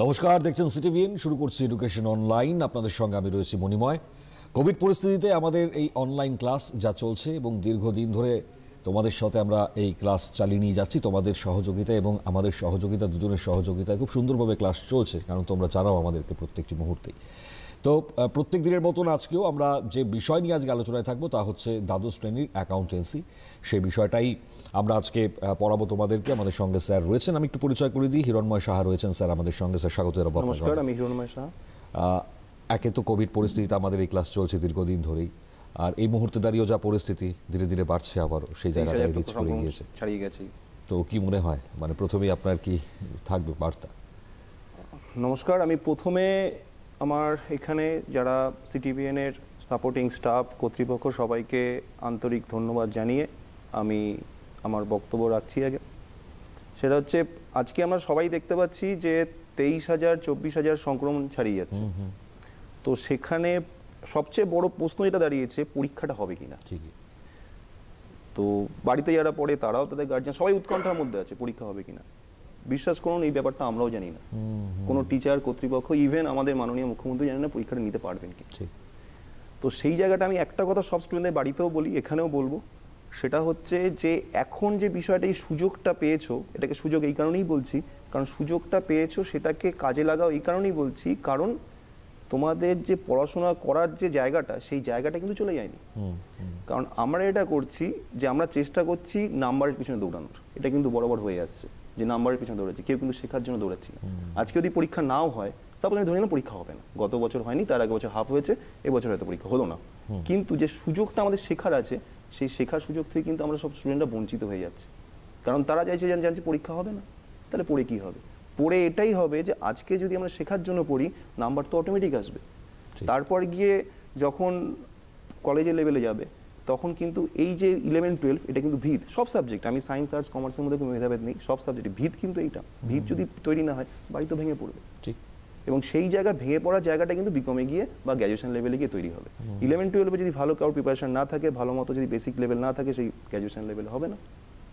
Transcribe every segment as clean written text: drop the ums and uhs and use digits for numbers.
নমস্কার, দেখছেন সিটিভিএন। শুরু করছি এডুকেশন অনলাইন। আপনাদের সঙ্গে আমি রয়েছি মণিময়। কোভিড পরিস্থিতিতে আমাদের এই অনলাইন ক্লাস যা চলছে এবং দীর্ঘদিন ধরে তোমাদের সাথে আমরা এই ক্লাস চালিয়ে নিয়ে যাচ্ছি, তোমাদের সহযোগিতা এবং আমাদের সহযোগিতা, দুজনের সহযোগিতায় খুব সুন্দরভাবে ক্লাস চলছে, কারণ তোমরা জানাও আমাদেরকে প্রত্যেকটি মুহূর্তেই। তো প্রত্যেক দিনের মতন আজকেও আমরা যে বিষয় নিয়ে আজকে আলোচনায় থাকবো তা হচ্ছে দ্বাদশ শ্রেণীর অ্যাকাউন্টেন্সি। সেই বিষয়টাই আমরা আজকে পড়াবো তোমাদেরকে। আমাদের সঙ্গে স্যার রয়েছেন, আমি একটু পরিচয় করে দিই। হিরণময় সাহা রয়েছেন স্যার আমাদের সঙ্গে। স্যার স্বাগত জানাবো। নমস্কার, আমি হিরণময় সাহা। একে তো কোভিড পরিস্থিতিতে আমাদের এই ক্লাস চলছে দীর্ঘদিন ধরেই, আর এই মুহূর্তে দাঁড়িয়েও যা পরিস্থিতি ধীরে ধীরে বাড়ছে, আবারও সেই জায়গাটায় রিচ করে গিয়েছে, ছাড়িয়ে গেছে। তো কি মনে হয়, মানে প্রথমেই আপনার কি থাকবে বার্তা? নমস্কার, আমি প্রথমে আমার এখানে যারা সিটিভিএন এর সাপোর্টিং স্টাফ, কর্তৃপক্ষ সবাইকে আন্তরিক ধন্যবাদ জানিয়ে আমি আমার বক্তব্য রাখছি। আগে সেটা হচ্ছে, আজকে আমরা সবাই দেখতে পাচ্ছি যে 23,000 24,000 সংক্রমণ ছাড়িয়ে যাচ্ছে। তো সেখানে সবচেয়ে বড় প্রশ্ন যেটা দাঁড়িয়েছে, পরীক্ষাটা হবে কিনা। ঠিকই। তো বাড়িতে যারা পড়ে তারাও, তাদের গার্জিয়ান সবাই উৎকণ্ঠার মধ্যে আছে, পরীক্ষা হবে কিনা। বিশ্বাস করুন, এই ব্যাপারটা আমরাও জানি না। কোনো টিচার, কর্তৃপক্ষ, ইভেন আমাদের মাননীয় মুখ্যমন্ত্রী জানেন না পরীক্ষাটা নিতে পারবেন কি। তো সেই জায়গাটা আমি একটা কথা সব স্টুডেন্টদের বাড়িতেও বলি, এখানেও বলবো, সেটা হচ্ছে যে এখন যে বিষয়টা, এই সুযোগটা পেয়েছো, এটাকে সুযোগ এই কারণেই বলছি, কারণ সুযোগটা পেয়েছো সেটাকে কাজে লাগাও এই কারণেই বলছি, কারণ তোমাদের যে পড়াশোনা করার যে জায়গাটা, সেই জায়গাটা কিন্তু চলে যায়নি। কারণ আমরা এটা করছি যে আমরা চেষ্টা করছি নাম্বারের পিছনে দৌড়ানোর, এটা কিন্তু বরাবর হয়ে আসছে যে নাম্বারের পিছনে দৌড়াচ্ছি, কেউ কিন্তু শেখার জন্য দৌড়াচ্ছি না। আজকে যদি পরীক্ষা নাও হয়, তারপর আমি ধরে নিলাম পরীক্ষা হবে না, গত বছর হয়নি, তার আগে বছর হাফ হয়েছে, এবছর হয়তো পরীক্ষা হলো না, কিন্তু যে সুযোগটা আমাদের শেখার আছে, সেই শেখার সুযোগ থেকে কিন্তু আমরা সব স্টুডেন্টরা বঞ্চিত হয়ে যাচ্ছে। কারণ তারা চাইছে, জানছে পরীক্ষা হবে না, তাহলে পড়ে কি হবে? পড়ে এটাই হবে যে আজকে যদি আমরা শেখার জন্য পড়ি, নাম্বার তো অটোমেটিক আসবে। তারপর গিয়ে যখন কলেজের লেভেলে যাবে, তখন কিন্তু এই যে 11-12 এটা কিন্তু ভিত, সব সাবজেক্ট, আমি সায়েন্স, আর্টস, কমার্সের মধ্যে কোনো ভেদাভেদ নেই, সব সাবজেক্টে ভিত কিন্তু এইটা। ভিত যদি তৈরি না হয়, বাড়ি তো ভেঙে পড়বে। ঠিক। এবং সেই জায়গা, ভেঙে পড়ার জায়গাটা কিন্তু বিকমে গিয়ে বা গ্র্যাজুয়েশন লেভেলে গিয়ে তৈরি হবে। 11-12 যদি ভালো কারোর প্রিপারেশন না থাকে, ভালো মতো যদি বেসিক লেভেল না থাকে, সেই গ্র্যাজুয়েশন লেভেলে হবে না।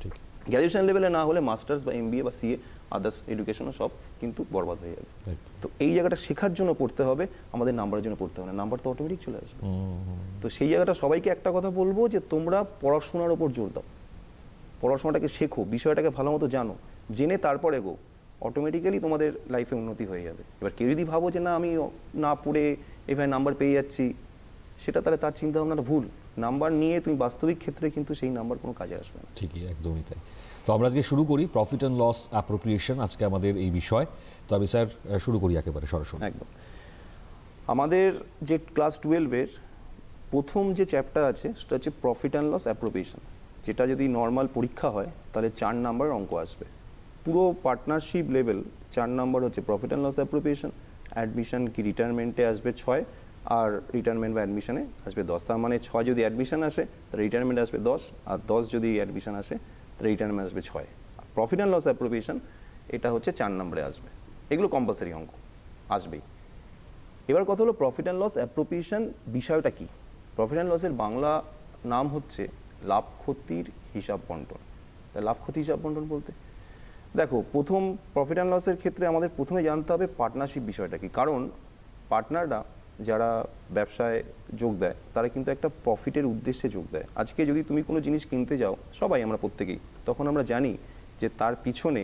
ঠিক। গ্র্যাজুয়েশন লেভেলে না হলে মাস্টার্স বা MBA বা CA, আদার্স এডুকেশনও সব কিন্তু বরবাদ হয়ে যাবে। তো এই জায়গাটা শেখার জন্য পড়তে হবে, আমাদের নাম্বারের জন্য পড়তে হবে না, নাম্বার তো অটোমেটিক চলে আসবে। তো সেই জায়গাটা সবাইকে একটা কথা বলবো যে তোমরা পড়াশোনার ওপর জোর দাও, পড়াশোনাটাকে শেখো, বিষয়টাকে ভালো মতো জানো, জেনে তারপর এগো, অটোমেটিক্যালি তোমাদের লাইফে উন্নতি হয়ে যাবে। এবার কেউ যদি ভাবো যে না, আমি না পড়ে এভাবে নাম্বার পেয়ে যাচ্ছি, সেটা তাহলে তার চিন্তা ভাবনাটা ভুল। নাম্বার নিয়ে তুমি বাস্তবিক ক্ষেত্রে কিন্তু সেই নাম্বার কোনো কাজে আসবে না। ঠিকই, একদমই তাই। তো আমরা আজকে শুরু করি প্রফিট অ্যান্ড লস অ্যাপ্রোপ্রিয়েশন, আজকে আমাদের এই বিষয়। তো আমি স্যার শুরু করি একেবারে সরাসরি। একদম। আমাদের যে ক্লাস 12-এর প্রথম যে চ্যাপ্টার আছে, সেটা হচ্ছে প্রফিট অ্যান্ড লস অ্যাপ্রোপ্রিয়েশন, যেটা যদি নর্মাল পরীক্ষা হয় তাহলে 4 নাম্বার অঙ্ক আসবে। পুরো পার্টনারশিপ লেভেল 4 নাম্বার হচ্ছে profit and loss appropriation. Admission কি রিটায়ারমেন্টে আসবে 6, আর রিটায়ারমেন্ট বা অ্যাডমিশনে আসবে 10। তার মানে 6 যদি অ্যাডমিশন আসে, তাহলে রিটায়ারমেন্ট আসবে 10, আর 10 যদি অ্যাডমিশন আসে, তাহলে রিটায়ারমেন্ট আসবে 6। প্রফিট অ্যান্ড লস অ্যাপ্রোপ্রিয়েশন এটা হচ্ছে 4 নম্বরে আসবে। এগুলো কম্পালসারি অঙ্ক আসবেই। এবার কথা হলো প্রফিট অ্যান্ড লস অ্যাপ্রোপ্রিয়েশন বিষয়টা কি। প্রফিট অ্যান্ড লসের বাংলা নাম হচ্ছে লাভ ক্ষতির হিসাব বন্টন। লাভ ক্ষতি হিসাব বন্টন বলতে দেখো, প্রথম প্রফিট অ্যান্ড লসের ক্ষেত্রে আমাদের প্রথমে জানতে হবে পার্টনারশিপ বিষয়টা কি। কারণ পার্টনাররা যারা ব্যবসায় যোগ দেয়, তারা কিন্তু একটা প্রফিটের উদ্দেশ্যে যোগ দেয়। আজকে যদি তুমি কোনো জিনিস কিনতে যাও, সবাই আমরা প্রত্যেকেই, তখন আমরা জানি যে তার পিছনে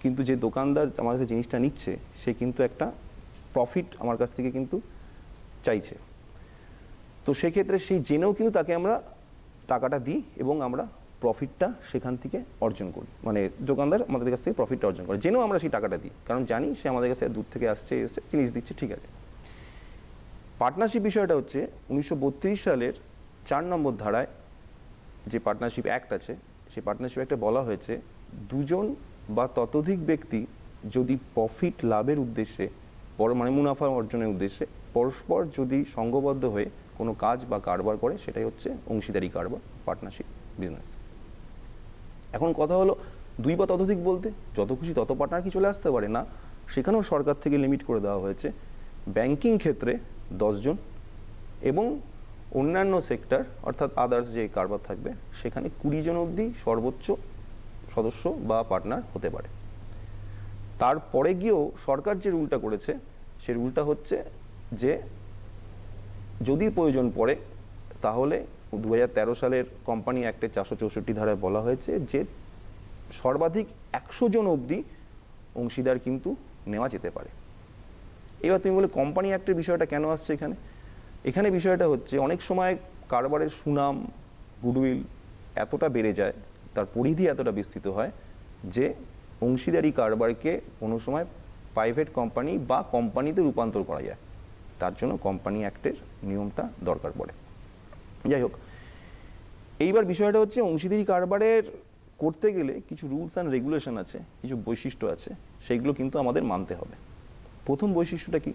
কিন্তু যে দোকানদার আমার কাছে জিনিসটা নিচ্ছে, সে কিন্তু একটা প্রফিট আমার কাছ থেকে কিন্তু চাইছে। তো সেক্ষেত্রে সেই জেনেও কিন্তু তাকে আমরা টাকাটা দিই এবং আমরা প্রফিটটা সেখান থেকে অর্জন করি, মানে দোকানদার আমাদের কাছ থেকে প্রফিটটা অর্জন করে, জেনেও আমরা সেই টাকাটা দিই, কারণ জানি সে আমাদের কাছে দূর থেকে আসছে, জিনিস দিচ্ছে, ঠিক আছে। পার্টনারশিপ বিষয়টা হচ্ছে 1932 সালের 4 নম্বর ধারায় যে পার্টনারশিপ অ্যাক্ট আছে, সেই পার্টনারশিপ অ্যাক্টে বলা হয়েছে, দুজন বা ততোধিক ব্যক্তি যদি প্রফিট লাভের উদ্দেশ্যে, মানে মুনাফা অর্জনের উদ্দেশ্যে পরস্পর যদি সংঘবদ্ধ হয়ে কোনো কাজ বা কারবার করে, সেটাই হচ্ছে অংশীদারি কারবার, পার্টনারশিপ বিজনেস। এখন কথা হলো, 2 বা ততোধিক বলতে যত খুশি তত পার্টনার কি চলে আসতে পারে না, সেখানেও সরকার থেকে লিমিট করে দেওয়া হয়েছে। ব্যাংকিং ক্ষেত্রে 10 জন এবং অন্যান্য সেক্টর অর্থাৎ আদার্স যে কারবার থাকবে, সেখানে 20 জন অবধি সর্বোচ্চ সদস্য বা পার্টনার হতে পারে। তারপরে গিয়েও সরকার যে রুলটা করেছে সে রুলটা হচ্ছে যে যদি প্রয়োজন পড়ে তাহলে 2013 সালের কোম্পানি অ্যাক্টের 464 ধারায় বলা হয়েছে যে সর্বাধিক 100 জন অবধি অংশীদার কিন্তু নেওয়া যেতে পারে। এবার তুমি বলে কোম্পানি অ্যাক্টের বিষয়টা কেন আসছে এখানে? এখানে বিষয়টা হচ্ছে অনেক সময় কারবারের সুনাম, গুডউইল এতটা বেড়ে যায়, তার পরিধি এতটা বিস্তৃত হয় যে অংশীদারি কারবারকে কোনো সময় প্রাইভেট কোম্পানি বা কোম্পানিতে রূপান্তর করা যায়। তার জন্য কোম্পানি অ্যাক্টের নিয়মটা দরকার পড়ে। যাই হোক, এইবার বিষয়টা হচ্ছে অংশীদারি কারবারের করতে গেলে কিছু রুলস অ্যান্ড রেগুলেশন আছে, কিছু বৈশিষ্ট্য আছে, সেইগুলো কিন্তু আমাদের মানতে হবে। প্রথম বৈশিষ্ট্যটা কি?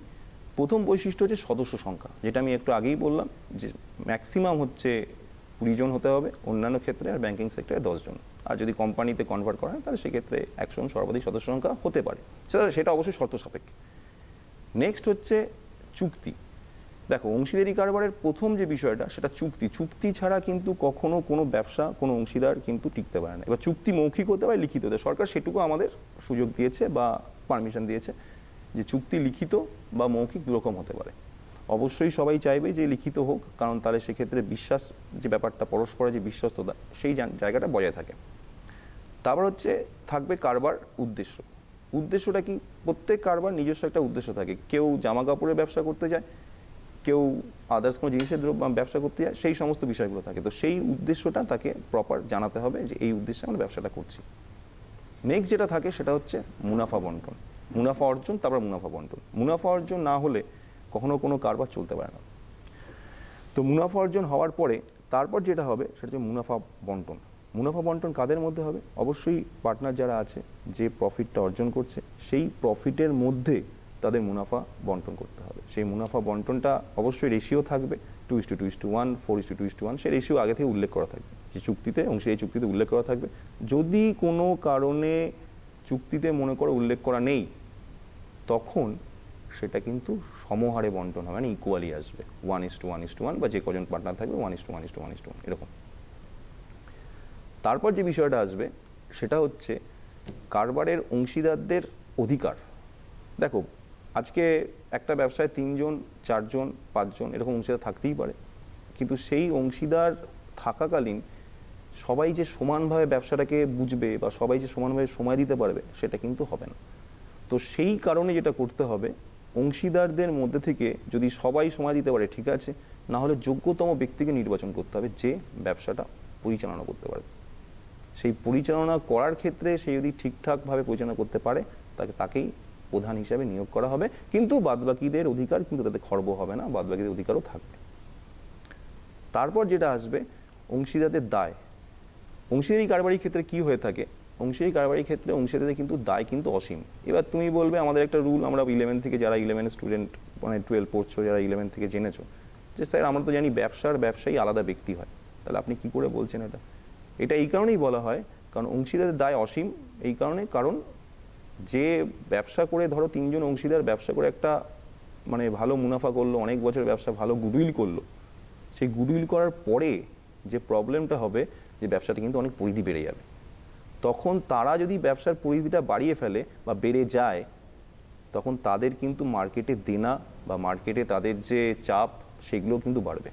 প্রথম বৈশিষ্ট্য হচ্ছে সদস্য সংখ্যা, যেটা আমি একটু আগেই বললাম যে ম্যাক্সিমাম হচ্ছে 20 জন হতে হবে, অন্যান্য ক্ষেত্রে আর ব্যাংকিং সেক্টরে 10 জন, আর যদি কোম্পানিতে কনভার্ট করা হয় তাহলে সেক্ষেত্রে 100 জন সর্বাধিক সদস্য সংখ্যা হতে পারে, সেটা অবশ্যই শর্ত সাপেক্ষে। নেক্সট হচ্ছে চুক্তি। দেখো, অংশীদারি কারবারের প্রথম যে বিষয়টা সেটা চুক্তি। চুক্তি ছাড়া কিন্তু কখনো কোনো ব্যবসা, কোনো অংশীদার কিন্তু টিকতে পারে না। এবার চুক্তি মৌখিক হতে পারে, লিখিত হতে, সরকার সেটুকু আমাদের সুযোগ দিয়েছে বা পারমিশন দিয়েছে যে চুক্তি লিখিত বা মৌখিক দুরকম হতে পারে। অবশ্যই সবাই চাইবে যে লিখিত হোক, কারণ তাহলে সেক্ষেত্রে বিশ্বাস যে ব্যাপারটা, পরস্পরের যে বিশ্বস্ততা, সেই জায়গাটা বজায় থাকে। তারপর হচ্ছে থাকবে কারবার উদ্দেশ্য। উদ্দেশ্যটা কি? প্রত্যেক কারবার নিজস্ব একটা উদ্দেশ্য থাকে। কেউ জামা কাপড়ের ব্যবসা করতে যায়, কেউ আদার্স কোনো জিনিসের ব্যবসা করতে যায়, সেই সমস্ত বিষয়গুলো থাকে। তো সেই উদ্দেশ্যটা তাকে প্রপার জানাতে হবে যে এই উদ্দেশ্যে আমরা ব্যবসাটা করছি। নেক্সট যেটা থাকে সেটা হচ্ছে মুনাফা বন্টন, মুনাফা অর্জন, তারপর মুনাফা বন্টন। মুনাফা অর্জন না হলে কখনো কোনো কারবার চলতে পারে না। তো মুনাফা অর্জন হওয়ার পরে তারপর যেটা হবে সেটা হচ্ছে মুনাফা বন্টন। মুনাফা বন্টন কাদের মধ্যে হবে? অবশ্যই পার্টনার যারা আছে, যে প্রফিটটা অর্জন করছে, সেই প্রফিটের মধ্যে তাদের মুনাফা বন্টন করতে হবে। সেই মুনাফা বন্টনটা অবশ্যই রেশিও থাকবে 2:2:1, 4:2:1, সেই রেশিও আগে থেকে উল্লেখ করা থাকবে, যে চুক্তিতে, অংশীদারি চুক্তিতে উল্লেখ করা থাকবে। যদি কোনো কারণে চুক্তিতে মনে করো উল্লেখ করা নেই, তখন সেটা কিন্তু সমহারে বন্টন হবে, মানে ইকুয়ালি আসবে, 1:1:1, বা যে কজন পার্টনার থাকবে 1:1:1 এরকম। তারপর যে বিষয়টা আসবে সেটা হচ্ছে কারবারের অংশীদারদের অধিকার। দেখো, আজকে একটা ব্যবসায় 3 জন, 4 জন, 5 জন এরকম অংশীদার থাকতেই পারে, কিন্তু সেই অংশীদার থাকাকালীন সবাই যে সমানভাবে ব্যবসাটাকে বুঝবে বা সবাই যে সমানভাবে সময় দিতে পারবে সেটা কিন্তু হবে না। তো সেই কারণে যেটা করতে হবে, অংশীদারদের মধ্যে থেকে যদি সবাই সময় দিতে পারে ঠিক আছে, না হলে যোগ্যতম ব্যক্তিকে নির্বাচন করতে হবে যে ব্যবসাটা পরিচালনা করতে পারবে। সেই পরিচালনা করার ক্ষেত্রে সে যদি ঠিকঠাকভাবে পরিচালনা করতে পারে তাকেই প্রধান হিসাবে নিয়োগ করা হবে, কিন্তু বাদবাকিদের অধিকার কিন্তু তাদের খর্ব হবে না, বাদবাকিদের অধিকারও থাকবে। তারপর যেটা আসবে অংশীদারদের দায়। অংশীদারি কারবারির ক্ষেত্রে কি হয়ে থাকে? অংশীদারি কারবারির ক্ষেত্রে অংশীদারদের কিন্তু দায় কিন্তু অসীম। এবার তুমি বলবে আমাদের একটা রুল, আমরা 11 থেকে, যারা 11 স্টুডেন্ট, মানে 12 পড়ছো, যারা 11 থেকে জেনেছো, যে স্যার আমরা তো জানি ব্যবসায়ী আলাদা ব্যক্তি হয়, তাহলে আপনি কি করে বলছেন এটা? এটা এই কারণেই বলা হয় কারণ অংশীদারের দায় অসীম এই কারণে, কারণ যে ব্যবসা করে, ধরো 3 জন অংশীদার ব্যবসা করে একটা মানে ভালো মুনাফা করলো, অনেক বছর ব্যবসা ভালো গুডউইল করলো, সেই গুডউইল করার পরে যে প্রবলেমটা হবে যে ব্যবসাটা কিন্তু অনেক পরিধি বেড়ে যাবে। তখন তারা যদি ব্যবসার পরিধিটা বাড়িয়ে ফেলে বা বেড়ে যায়, তখন তাদের কিন্তু মার্কেটে দেনা বা মার্কেটে তাদের যে চাপ সেগুলো কিন্তু বাড়বে।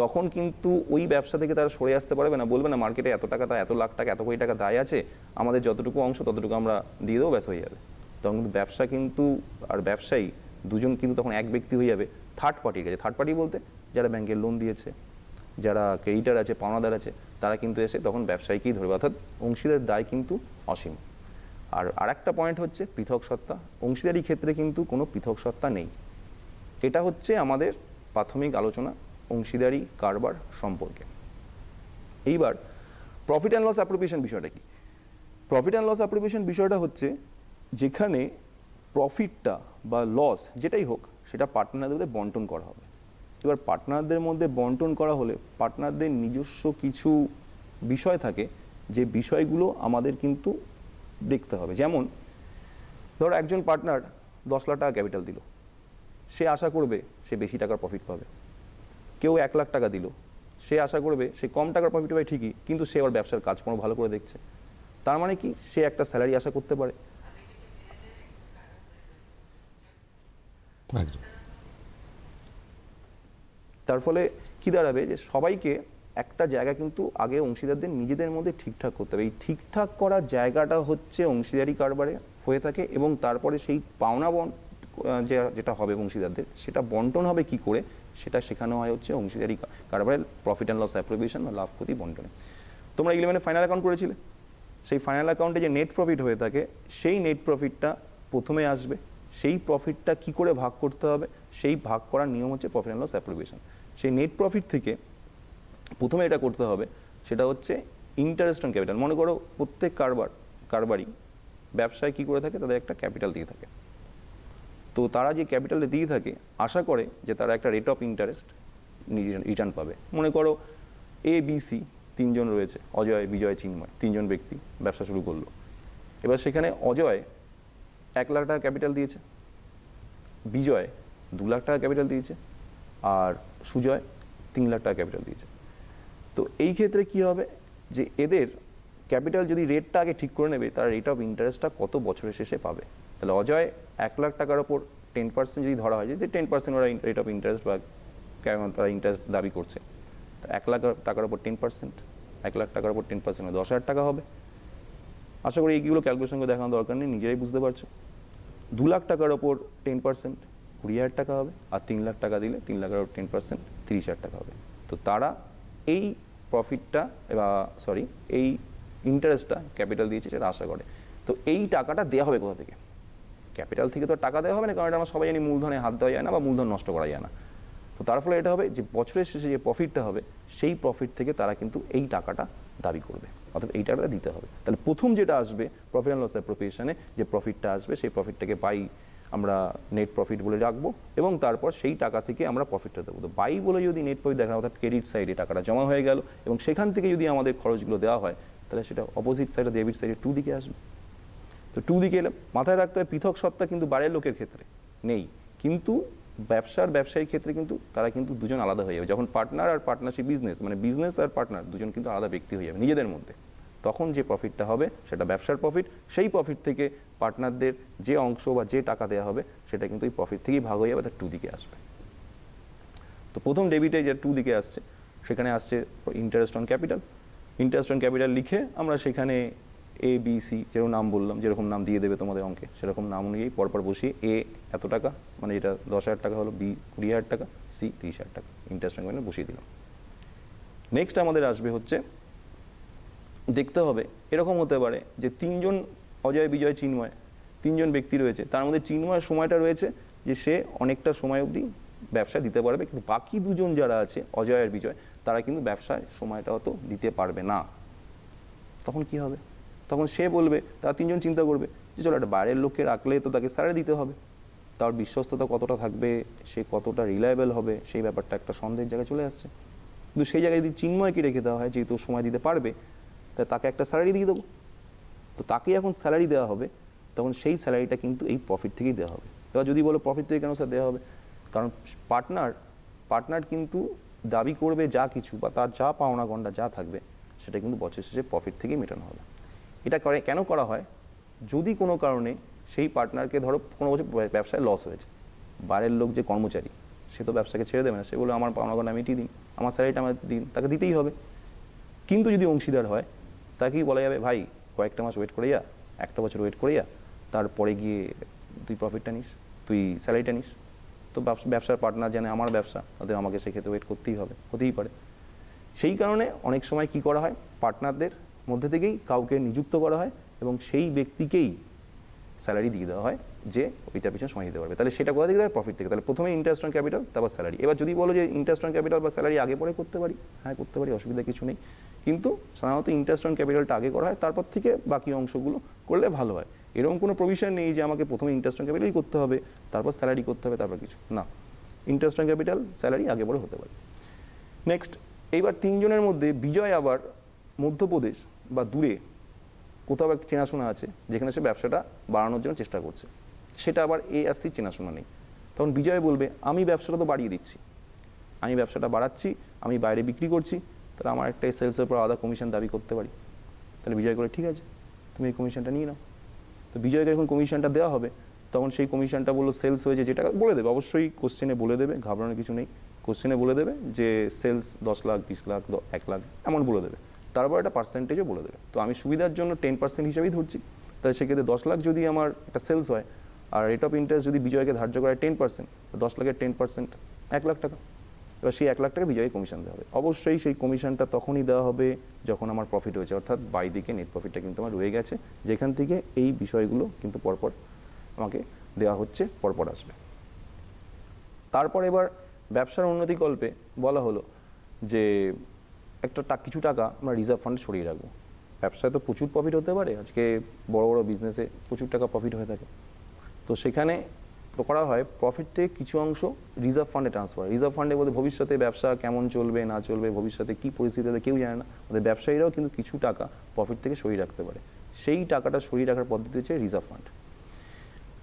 তখন কিন্তু ওই ব্যবসা থেকে তারা সরে আসতে পারবে না, বলবে না মার্কেটে এত টাকা, এত লাখ টাকা, এত কোটি টাকা দায় আছে, আমাদের যতটুকু অংশ ততটুকু আমরা দিয়ে দেবো, ব্যাস হয়ে যাবে। তখন কিন্তু ব্যবসা কিন্তু আর ব্যবসায়ী দুজন কিন্তু তখন এক ব্যক্তি হয়ে যাবে থার্ড পার্টির কাছে। থার্ড পার্টি বলতে যারা ব্যাংকের লোন দিয়েছে, যারা ক্রেডিটার আছে, পাওনাদার আছে, তারা কিন্তু এসে তখন ব্যবসায়ীকেই ধরবে, অর্থাৎ অংশীদারের দায় কিন্তু অসীম। আর একটা পয়েন্ট হচ্ছে পৃথক সত্তা। অংশীদারি ক্ষেত্রে কিন্তু কোনো পৃথক সত্তা নেই। এটা হচ্ছে আমাদের প্রাথমিক আলোচনা অংশীদারি কারবার সম্পর্কে। এইবার প্রফিট অ্যান্ড লস অ্যাপ্রোপ্রিয়েশন বিষয়টা কি? প্রফিট অ্যান্ড লস অ্যাপ্রোপ্রিয়েশন বিষয়টা হচ্ছে যেখানে প্রফিটটা বা লস যেটাই হোক সেটা পার্টনারদের মধ্যে বন্টন করা হবে। এবার পার্টনারদের মধ্যে বন্টন করা হলে পার্টনারদের নিজস্ব কিছু বিষয় থাকে, যে বিষয়গুলো আমাদের কিন্তু দেখতে হবে। যেমন ধরো একজন পার্টনার 10 লাখ টাকা ক্যাপিটাল দিল, সে আশা করবে সে বেশি টাকার প্রফিট পাবে। কেউ 1 লাখ টাকা দিল, সে আশা করবে সে কম টাকার প্রফিট পাবে ঠিকই, কিন্তু সে আবার ব্যবসার কাজকর্ম ভালো করে দেখছে। তার মানে কি, সে একটা স্যালারি আশা করতে পারে। একদম। তার ফলে কি দাঁড়াবে যে সবাইকে একটা জায়গা কিন্তু আগে অংশীদারদের নিজেদের মধ্যে ঠিকঠাক করতে হবে। এই ঠিকঠাক করার জায়গাটা হচ্ছে অংশীদারি কারবারে হয়ে থাকে, এবং তারপরে সেই পাওনা যেটা হবে অংশীদারদের সেটা বন্টন হবে কি করে সেটা শেখানো হয় হচ্ছে অংশীদারি কারবারে প্রফিট অ্যান্ড লস অ্যাপ্রোপ্রিয়েশন বা লাভ ক্ষতি বন্টনে। তোমরা 11-এ ফাইনাল অ্যাকাউন্ট করেছিলে, সেই ফাইনাল অ্যাকাউন্টে যে নেট প্রফিট হয়ে থাকে সেই নেট প্রফিটটা প্রথমে আসবে, সেই প্রফিটটা কি করে ভাগ করতে হবে সেই ভাগ করার নিয়ম হচ্ছে প্রফিট অ্যান্ড লস অ্যাপ্রোপ্রিয়েশন। সেই নেট প্রফিট থেকে প্রথমে এটা করতে হবে, সেটা হচ্ছে ইন্টারেস্ট অন ক্যাপিটাল। মনে করো প্রত্যেক কারবারই ব্যবসায় কী করে থাকে, তাদের একটা ক্যাপিটাল দিয়ে থাকে। তো তারা যে ক্যাপিটালটা দিয়ে থাকে আশা করে যে তারা একটা রেট অফ ইন্টারেস্ট রিটার্ন পাবে। মনে করো ABC 3 জন রয়েছে, অজয়, বিজয়, চিন্ময়, 3 জন ব্যক্তি ব্যবসা শুরু করলো। এবার সেখানে অজয় 1 লাখ টাকা ক্যাপিটাল দিয়েছে, বিজয় 2 লাখ টাকা ক্যাপিটাল দিয়েছে, আর সুজয় 3 লাখ টাকা ক্যাপিটাল দিয়েছে। তো এই ক্ষেত্রে কি হবে যে এদের ক্যাপিটাল যদি রেটটা আগে ঠিক করে নেবে, তার রেট অফ ইন্টারেস্টটা কত বছরের শেষে পাবে। তাহলে অজয় 1 লাখ টাকার ওপর 10% যদি ধরা হয়, যে 10% ওরা রেট অফ ইন্টারেস্ট বা কেমন তারা ইন্টারেস্ট দাবি করছে, তো 1 লাখ টাকার ওপর 10%, 1 লাখ টাকার ওপর 10% 10,000 টাকা হবে। আশা করি এইগুলো ক্যালকুলেশন করে দেখানোর দরকার নেই, নিজেরাই বুঝতে পারছো। 2 লাখ টাকার ওপর 10% 20,000 টাকা হবে, আর 3 লাখ টাকা দিলে 3 লাখের ওপর 10% 30,000 টাকা হবে। তো তারা এই প্রফিটটা এই ইন্টারেস্টটা ক্যাপিটাল দিয়েছে সেটা আশা করে। তো এই টাকাটা দেওয়া হবে কোথা থেকে? ক্যাপিটাল থেকে তো টাকা দেওয়া হবে না, কারণ এটা আমরা সবাই জানি মূলধনে হাত দেওয়া যায় না বা মূলধন নষ্ট করা যায় না। তো তার ফলে এটা হবে যে বছরের শেষে যে প্রফিটটা হবে সেই প্রফিট থেকে তারা কিন্তু এই টাকাটা দাবি করবে, অর্থাৎ এই টাকাটা দিতে হবে। তাহলে প্রথম যেটা আসবে প্রফিট অ্যান্ড লস অ্যাপ্রোপ্রিয়েশনে, যে প্রফিটটা আসবে সেই প্রফিটটাকে আমরা নেট প্রফিট বলে রাখবো, এবং তারপর সেই টাকা থেকে আমরা প্রফিটটা দেবো। তো বাই বলে যদি নেট প্রফিট দেখা, অর্থাৎ ক্রেডিট সাইডে টাকাটা জমা হয়ে গেল, এবং সেখান থেকে যদি আমাদের খরচগুলো দেওয়া হয়, তাহলে সেটা অপোজিট সাইডে ডেবিট সাইডে 2 দিকে আসবে। তো 2 দিকে এলে মাথায় রাখতে হবে পৃথক সত্তা কিন্তু বাইরের লোকের ক্ষেত্রে নেই, কিন্তু ব্যবসায়ীর ক্ষেত্রে কিন্তু তারা কিন্তু দুজন আলাদা হয়ে যাবে। যখন পার্টনার আর পার্টনারশিপ মানে বিজনেস আর পার্টনার দুজন কিন্তু আলাদা ব্যক্তি হয়ে যাবে নিজেদের মধ্যে, তখন যে প্রফিটটা হবে সেটা ব্যবসার প্রফিট। সেই প্রফিট থেকে পার্টনারদের যে অংশ বা যে টাকা দেওয়া হবে সেটা কিন্তু এই প্রফিট থেকেই ভাগ হয়ে যাবে, তার 2 দিকে আসবে। তো প্রথম ডেবিটে যে 2 দিকে আসছে সেখানে আসছে interest on capital. Interest on capital লিখে আমরা সেখানে ABC যেরকম নাম বললাম, যেরকম নাম দিয়ে দেবে তোমাদের অঙ্কে, সেরকম নাম অনুযায়ী পরপর বসিয়ে A এত টাকা, মানে এটা 10,000 টাকা হলো, B 20,000 টাকা, C 30,000 টাকা ইন্টারেস্ট অন ক্যাপিটাল বসিয়ে দিলাম। নেক্সট আমাদের আসবে হচ্ছে দেখতে হবে, এরকম হতে পারে যে 3 জন অজয়, বিজয়, চিন্ময় 3 জন ব্যক্তি রয়েছে, তার মধ্যে চিন্ময়ের সময়টা রয়েছে যে সে অনেকটা সময় অবধি ব্যবসা দিতে পারবে, কিন্তু বাকি 2 জন যারা আছে অজয় আর বিজয়, তারা কিন্তু ব্যবসায় সময়টা অত দিতে পারবে না। তখন কি হবে? তখন সে বলবে, তারা 3 জন চিন্তা করবে যে চলো একটা বাইরের লোককে রাখলে তো তাকে স্যালারি দিতে হবে, তার বিশ্বস্ততা কতটা থাকবে, সে কতটা রিলায়েবল হবে, সেই ব্যাপারটা একটা সন্দেহের জায়গায় চলে আসছে। কিন্তু সেই জায়গায় যদি চিন্ময়কে রেখে দেওয়া হয়, যেহেতু সময় দিতে পারবে, তাই তাকে একটা স্যালারি দিয়ে দেবো। তো তাকে যখন স্যালারি দেওয়া হবে, তখন সেই স্যালারিটা কিন্তু এই প্রফিট থেকেই দেওয়া হবে। এবার যদি বলো প্রফিট থেকে কেন স্যার দেওয়া হবে, কারণ পার্টনার কিন্তু দাবি করবে যা কিছু বা তার যা পাওনা গন্ডা যা থাকবে সেটা কিন্তু বছর শেষে প্রফিট থেকেই মেটানো হবে। এটা কেন করা হয়? যদি কোনো কারণে সেই পার্টনারকে ধরো কোনো বছর ব্যবসায় লস হয়েছে, বাইরের লোক যে কর্মচারী সে তো ব্যবসাকে ছেড়ে দেবে না, সে বলে আমার পাওনা গন্ডা মিটিয়ে দিন, আমার স্যালারিটা আমার দিন, তাকে দিতেই হবে। কিন্তু যদি অংশীদার হয় তাকেই বলা যাবে, ভাই কয়েকটা মাস ওয়েট করে যা, 1টা বছর ওয়েট করে যা, তারপরে গিয়ে তুই প্রফিটটা নিস, তুই স্যালারিটা নিস। তো ব্যবসার পার্টনার জানে আমার ব্যবসা, তাদের আমাকে সেক্ষেত্রে ওয়েট করতেই হবে, হতেই পারে। সেই কারণে অনেক সময় কি করা হয়, পার্টনারদের মধ্যে থেকেই কাউকে নিযুক্ত করা হয় এবং সেই ব্যক্তিকেই স্যালারি দিয়ে দেওয়া হয় যে ওইটার পিছনে সময় দিতে পারবে। তাহলে সেটা কোথা থেকে দেয়? প্রফিট থেকে। তাহলে প্রথমে ইন্টারেস্ট অন ক্যাপিটাল, তারপর স্যালারি। এবার যদি বলো যে ইন্টারেস্ট অন ক্যাপিটাল বা স্যালারি আগে পরে করতে পারি, হ্যাঁ করতে পারি, অসুবিধা কিছু নেই। কিন্তু সাধারণত ইন্টারেস্ট অন ক্যাপিটালটা আগে করা হয়, তারপর থেকে বাকি অংশগুলো করলে ভালো হয়। এরকম কোনো প্রভিশন নেই যে আমাকে প্রথমে ইন্টারেস্ট অন ক্যাপিটালই করতে হবে, তারপর স্যালারি করতে হবে, তারপর কিছু না। ইন্টারেস্ট অন ক্যাপিটাল, স্যালারি আগে পরে হতে পারে। নেক্সট, এইবার 3 জনের মধ্যে বিজয় আবার মধ্যপ্রদেশ বা দূরে কোথাও একটা চেনাশোনা আছে যেখানে সে ব্যবসাটা বাড়ানোর জন্য চেষ্টা করছে, সেটা আবার AC চেনাশোনা নেই। তখন বিজয় বলবে, আমি ব্যবসাটা তো বাড়িয়ে দিচ্ছি, আমি ব্যবসাটা বাড়াচ্ছি, আমি বাইরে বিক্রি করছি, তাহলে আমার একটা সেলসের পর আলাদা কমিশন দাবি করতে পারি। তাহলে বিজয় করে, ঠিক আছে তুমি এই কমিশনটা নিয়ে নাও। তো বিজয়কে যখন কমিশনটা দেওয়া হবে, তখন সেই কমিশনটা বললো সেলস হয়েছে, যেটা বলে দেবে, অবশ্যই কোশ্চেনে বলে দেবে, ঘাবড়ানোর কিছু নেই, কোশ্চেনে বলে দেবে যে সেলস 10 লাখ, 20 লাখ, 1 লাখ এমন বলে দেবে, তারপর একটা পার্সেন্টেজও বলে দেবে। তো আমি সুবিধার জন্য 10% হিসাবেই ধরছি, তাহলে সেক্ষেত্রে 10 লাখ যদি আমার একটা সেলস হয়, আর রেট অফ ইন্টারেস্ট যদি বিজয়কে ধার্য করে 10%, 10 লাখের 10% 1 লাখ টাকা। এবার সেই 1 লাখ টাকা বিজয়কে কমিশন দেওয়া হবে। অবশ্যই সেই কমিশনটা তখনই দেওয়া হবে যখন আমার প্রফিট হয়েছে, অর্থাৎ বাই দিকে নেট প্রফিটটা কিন্তু আমার রয়ে গেছে, যেখান থেকে এই বিষয়গুলো কিন্তু পরপর আমাকে দেওয়া হচ্ছে, পরপর আসবে। তারপর এবার ব্যবসার উন্নতিকল্পে বলা হলো যে কিছু টাকা আমরা রিজার্ভ ফান্ডে সরিয়ে রাখবো। ব্যবসায় তো প্রচুর প্রফিট হতে পারে, আজকে বড় বড় বিজনেসে প্রচুর টাকা প্রফিট হয়ে থাকে, তো সেখানে করা হয় প্রফিট থেকে কিছু অংশ রিজার্ভ ফান্ডে ট্রান্সফার। রিজার্ভ ফান্ডে বলতে ভবিষ্যতে ব্যবসা কেমন চলবে না চলবে, ভবিষ্যতে কী পরিস্থিতিতে কেউ জানে না, ওদের ব্যবসায়ীরাও কিন্তু কিছু টাকা প্রফিট থেকে সরিয়ে রাখতে পারে। সেই টাকাটা সরিয়ে রাখার পদ্ধতি হচ্ছে রিজার্ভ ফান্ড।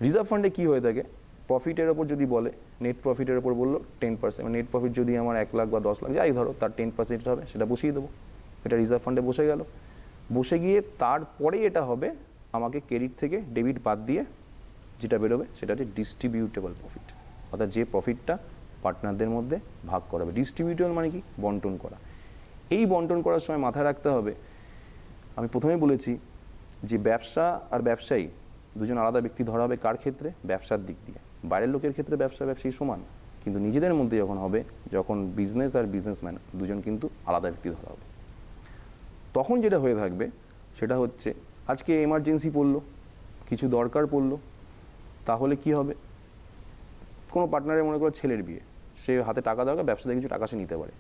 রিজার্ভ ফান্ডে কী হয়ে থাকে, প্রফিটের ওপর যদি বলে, নেট প্রফিটের ওপর বললো 10%, নেট প্রফিট যদি আমার 1 লাখ বা 10 লাখ যাই ধরো, তার 10% হবে, সেটা বসিয়ে দেবো, এটা রিজার্ভ ফান্ডে বসে গেল। বসে গিয়ে তারপরেই এটা হবে আমাকে ক্রেডিট থেকে ডেবিট বাদ দিয়ে যেটা বেরোবে সেটা হচ্ছে ডিস্ট্রিবিউটেবল প্রফিট, অর্থাৎ যে প্রফিটটা পার্টনারদের মধ্যে ভাগ করা হবে। ডিস্ট্রিবিউটেবল মানে কি, বন্টন করা। এই বন্টন করার সময় মাথায় রাখতে হবে, আমি প্রথমেই বলেছি যে ব্যবসা আর ব্যবসায়ী দুজন আলাদা ব্যক্তি ধরা হবে। কার ক্ষেত্রে, ব্যবসার দিক দিয়ে। বাইরের লোকের ক্ষেত্রে ব্যবসায়ী সমান, কিন্তু নিজেদের মধ্যে যখন হবে, যখন বিজনেস আর বিজনেসম্যান দুজন কিন্তু আলাদা ব্যক্তি ধরা হবে। তখন যেটা হয়ে থাকবে সেটা হচ্ছে আজকে এমার্জেন্সি পড়লো, কিছু দরকার পড়লো, তাহলে কি হবে, কোনো পার্টনারের মনে করো ছেলের বিয়ে, সে হাতে টাকা দরকার, ব্যবসা থেকে কিছু টাকা সে নিতে পারে,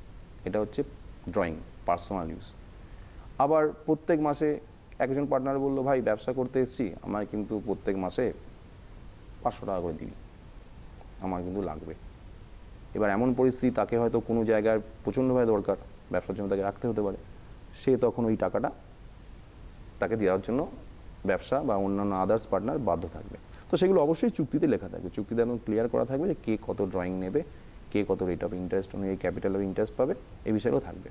এটা হচ্ছে ড্রয়িং, পার্সোনাল ইউজ। আবার প্রত্যেক মাসে একজন পার্টনার বললো, ভাই ব্যবসা করতে এসেছি, আমার কিন্তু প্রত্যেক মাসে 500 টাকা করে দিবি, আমার কিন্তু লাগবে। এবার এমন পরিস্থিতি, তাকে হয়তো কোনো জায়গায় প্রচণ্ডভাবে দরকার, ব্যবসার জন্য তাকে রাখতে হতে পারে, সে তখন ওই টাকাটা তাকে দেওয়ার জন্য ব্যবসা বা অন্যান্য আদার্স পার্টনার বাধ্য থাকবে। তো সেগুলো অবশ্যই চুক্তিতে লেখা থাকবে, চুক্তিতে একদম ক্লিয়ার করা থাকবে যে কে কত ড্রয়িং নেবে, কে কত রেট অফ ইন্টারেস্ট অনুযায়ী ক্যাপিটাল অফ ইন্টারেস্ট পাবে, এই বিষয়গুলো থাকবে।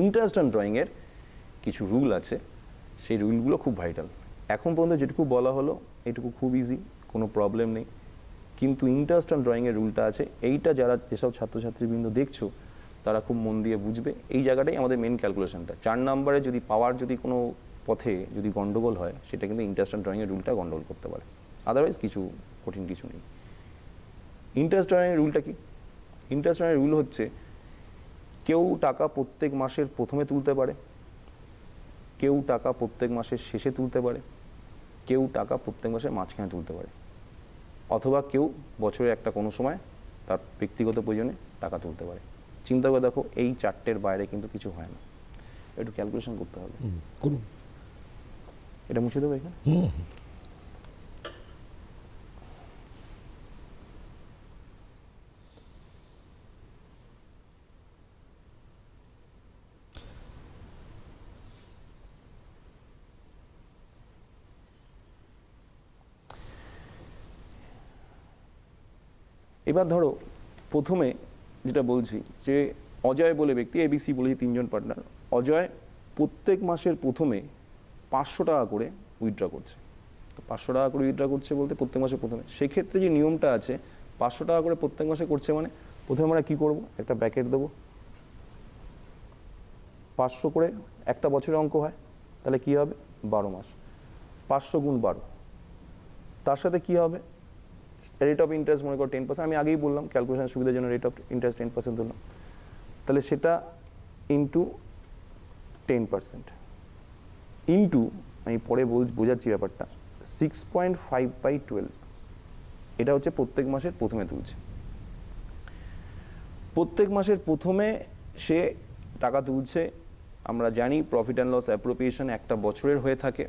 ইন্টারেস্ট অন ড্রয়িংয়ের কিছু রুল আছে, সেই রুলগুলো খুব ভাইটাল। এখন পর্যন্ত যেটুকু বলা হলো এটুকু খুব ইজি, কোনো প্রবলেম নেই, কিন্তু ইন্টারেস্ট অন ড্রয়িংয়ের রুলটা আছে, এইটা যেসব ছাত্রছাত্রীবৃন্দ দেখছো তারা খুব মন দিয়ে বুঝবে। এই জায়গাটাই আমাদের মেন ক্যালকুলেশনটা। 4 নম্বরে যদি পাওয়ার যদি কোনো পথে যদি গন্ডগোল হয়, সেটা কিন্তু ইন্টারেস্ট অন ড্রয়িংয়ের রুলটা গন্ডগোল করতে পারে, আদারওয়াইজ কিছু কঠিন কিছু নেই। ইন্টারেস্ট ড্রয়িংয়ের রুলটা কি, ইন্টারেস্ট ড্রয়িংয়ের রুল হচ্ছে কেউ টাকা প্রত্যেক মাসের প্রথমে তুলতে পারে, কেউ টাকা প্রত্যেক মাসের শেষে তুলতে পারে, কেউ টাকা প্রত্যেক মাসের মাঝখানে তুলতে পারে, অথবা কেউ বছরে একটা কোনো সময় তার ব্যক্তিগত প্রয়োজনে টাকা তুলতে পারে। চিন্তা করে দেখো, এই 4টের বাইরে কিন্তু কিছু হয় না, একটু ক্যালকুলেশন করতে হবে। করুন, এটা মুছে দেবো এখানে। এবার ধরো প্রথমে যেটা বলছি যে অজয় বলে ব্যক্তি, ABC বলেছি 3 জন পার্টনার, অজয় প্রত্যেক মাসের প্রথমে 500 টাকা করে উইথড্র করছে। তো 500 টাকা করে উইথড্র করছে বলতে প্রত্যেক মাসে প্রথমে, সেক্ষেত্রে যে নিয়মটা আছে 500 টাকা করে প্রত্যেক মাসে করছে, মানে প্রথমে আমরা কী করবো, একটা ব্র্যাকেট দেবো, 500 করে একটা বছরের অঙ্ক হয়, তাহলে কী হবে 12 মাস, 500 গুণ 12, তার সাথে কী হবে রেট অফ ইন্টারেস্ট মনে করো 10%, আমি আগেই বললাম ক্যালকুলেশনের সুবিধার জন্য রেট অফ ইন্টারেস্ট 10% ধরলাম, তাহলে সেটা ইন্টু 10% ইন্টু, আমি পরে বোঝাচ্ছি ব্যাপারটা, 6.5/12, এটা হচ্ছে প্রত্যেক মাসের প্রথমে তুলছে। প্রত্যেক মাসের প্রথমে সে টাকা তুলছে, আমরা জানি প্রফিট অ্যান্ড লস অ্যাপ্রোপ্রিয়েশন একটা বছরের হয়ে থাকে,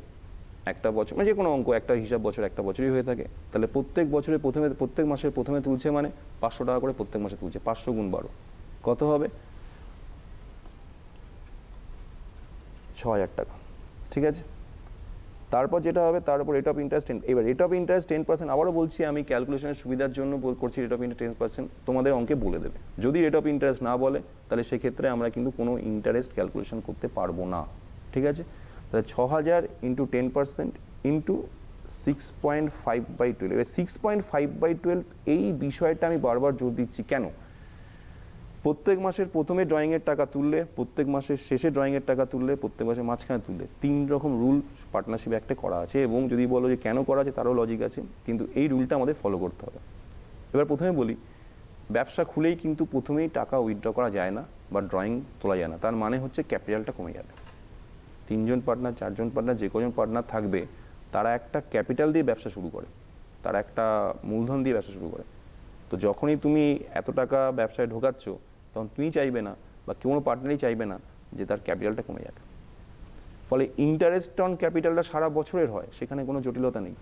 একটা বছর মানে যে কোনো অঙ্ক একটা হিসাব বছর একটা বছরই হয়ে থাকে, তাহলে প্রত্যেক বছরের প্রথমে প্রত্যেক মাসের প্রথমে তুলছে, মানে 500 টাকা করে প্রত্যেক মাসে তুলছে, 500 গুণ 12 কত হবে, 6000 টাকা, ঠিক আছে। তারপর যেটা হবে তার উপর রেট অফ ইন্টারেস্ট, এবার রেট অফ ইন্টারেস্ট 10%, আবারও বলছি আমি ক্যালকুলেশনের সুবিধার জন্য করছি, রেট অফ ইন্টারেস্ট 10%, তোমাদের অঙ্কে বলে দেবে। যদি রেট অফ ইন্টারেস্ট না বলে তাহলে সেক্ষেত্রে আমরা কিন্তু কোনো ইন্টারেস্ট ক্যালকুলেশন করতে পারবো না, ঠিক আছে। তাহলে 6000 ইন্টু 10% ইন্টু 6.5/12। এবার 6.5/12 এই বিষয়টা আমি বারবার জোর দিচ্ছি কেন? প্রত্যেক মাসের প্রথমে ড্রয়িংয়ের টাকা তুললে, প্রত্যেক মাসের শেষে ড্রয়িংয়ের টাকা তুললে, প্রত্যেক মাসের মাঝখানে তুললে, 3 রকম রুল পার্টনারশিপ অ্যাক্টে করা আছে। এবং যদি বলো যে কেন করা আছে তারও লজিক আছে, কিন্তু এই রুলটা আমাদের ফলো করতে হবে। এবার প্রথমে বলি, ব্যবসা খুলেই কিন্তু প্রথমেই টাকা উইথড্র করা যায় না বা ড্রয়িং তোলা যায় না। তার মানে হচ্ছে ক্যাপিটালটা কমে যাবে। 3 জন পার্টনার, 4 জন পার্টনার, যে কজন পার্টনার থাকবে তারা একটা ক্যাপিটাল দিয়ে ব্যবসা শুরু করে, তারা একটা মূলধন দিয়ে ব্যবসা শুরু করে। তো যখনই তুমি এত টাকা ব্যবসায় ঢোকাচ্ছ, তখন তুমি চাইবে না বা কোনো পার্টনারই চাইবে না যে তার ক্যাপিটালটা কমে যাক। ফলে ইন্টারেস্ট অন ক্যাপিটালটা সারা বছরের হয়, সেখানে কোনো জটিলতা নেই।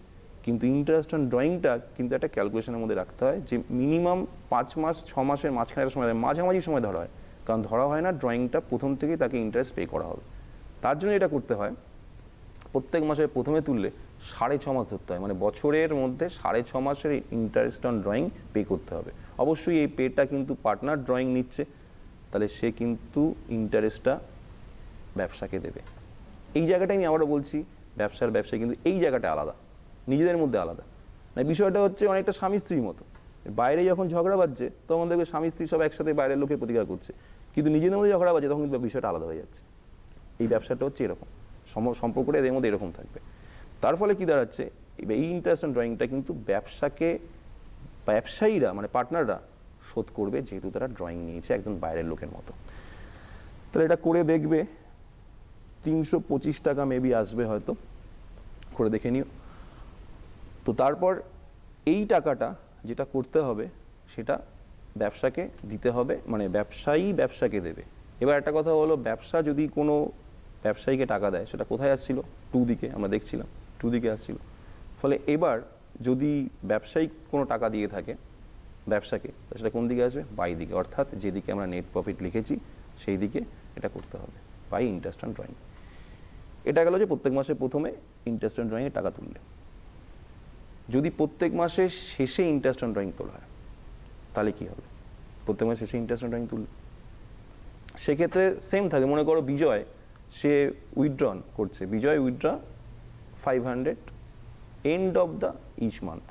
কিন্তু ইন্টারেস্ট অন ড্রয়িংটা কিন্তু একটা ক্যালকুলেশনের মধ্যে রাখতে হয়, যে মিনিমাম 5 মাস 6 মাসের মাঝখানে একটা সময়, মাঝামাঝি সময় ধরা হয়। কারণ ধরা হয় না ড্রয়িংটা প্রথম থেকেই তাকে ইন্টারেস্ট পে করা হবে। তার জন্য এটা করতে হয়, প্রত্যেক মাসের প্রথমে তুললে 6.5 মাস ধরতে হয়, মানে বছরের মধ্যে 6.5 মাসের ইন্টারেস্ট অন ড্রয়িং পে করতে হবে। অবশ্যই এই পেটা কিন্তু পার্টনার ড্রয়িং নিচ্ছে, তাহলে সে কিন্তু ইন্টারেস্টটা ব্যবসাকে দেবে। এই জায়গাটাই আমি আবারও বলছি, ব্যবসায় কিন্তু এই জায়গাটা আলাদা, নিজেদের মধ্যে আলাদা। মানে বিষয়টা হচ্ছে অনেকটা স্বামী স্ত্রীর মতো। বাইরে যখন ঝগড়া বাজছে তখন দেখবে স্বামী স্ত্রী সব একসাথে বাইরের লোকের প্রতিকার করছে, কিন্তু নিজেদের মধ্যে ঝগড়া বাজছে তখন কিন্তু বিষয়টা আলাদা হয়ে যাচ্ছে। এই ব্যবসাটা হচ্ছে এরকম, সম্পর্কটা এদের মধ্যে এরকম থাকবে। তার ফলে কী দাঁড়াচ্ছে, এই ইন্টারেস্ট অন ড্রয়িংটা কিন্তু ব্যবসায়ীরা মানে পার্টনাররা শোধ করবে, যেহেতু তারা ড্রয়িং নিয়েছে একদম বাইরের লোকের মতো। তাহলে এটা করে দেখবে, 325 টাকা মেবি আসবে হয়তো, করে দেখে নিও। তো তারপর এই টাকাটা যেটা করতে হবে সেটা ব্যবসাকে দিতে হবে, মানে ব্যবসায়ী ব্যবসাকে দেবে। এবার একটা কথা হলো, ব্যবসা যদি কোনো ব্যবসায়ীকে টাকা দেয়, সেটা কোথায় আসছিল? 2 দিকে, আমরা দেখছিলাম 2 দিকে আসছিল। ফলে এবার যদি ব্যবসায়ী কোনো টাকা দিয়ে থাকে ব্যবসাকে, সেটা কোন দিকে আসবে? বাই দিকে, অর্থাৎ যেদিকে আমরা নেট প্রফিট লিখেছি সেই দিকে এটা করতে হবে, বাই ইন্টারেস্ট অন ড্রয়িং। এটা গেল যে প্রত্যেক মাসে প্রথমে ইন্টারেস্ট অন ড্রয়িংয়ে টাকা তুললে। যদি প্রত্যেক মাসের শেষে ইন্টারেস্ট অন ড্রয়িং তোলা হয়, তাহলে কী হবে? প্রত্যেক মাসের শেষে ইন্টারেস্ট অন ড্রয়িং তুললে সেক্ষেত্রে সেম থাকে। মনে করো বিজয় সে উইথড্রন করছে, Bijoy withdraw 500 end of the each month.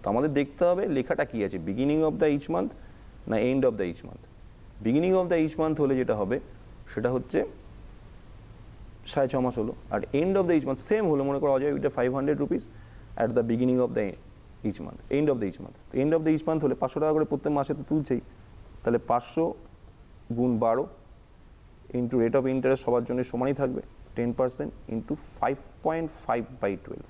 তো আমাদের দেখতে হবে লেখাটা কী আছে, beginning of the each month না end of the each month. Beginning of the each month হলে যেটা হবে সেটা হচ্ছে 6.5 মাস হলো, আর end of the each month same হলো। মনে করো Ajoy with 500 rupees at the beginning of the each month, end of the each month. তো and of the each month হলে 500 টাকা করে প্রত্যেক মাসে তো তুলছেই, তাহলে 500 গুণ 12 ইন্টু রেট অফ ইন্টারেস্ট সবার জন্য সমানই থাকবে 10% ইন্টু 5.5/12।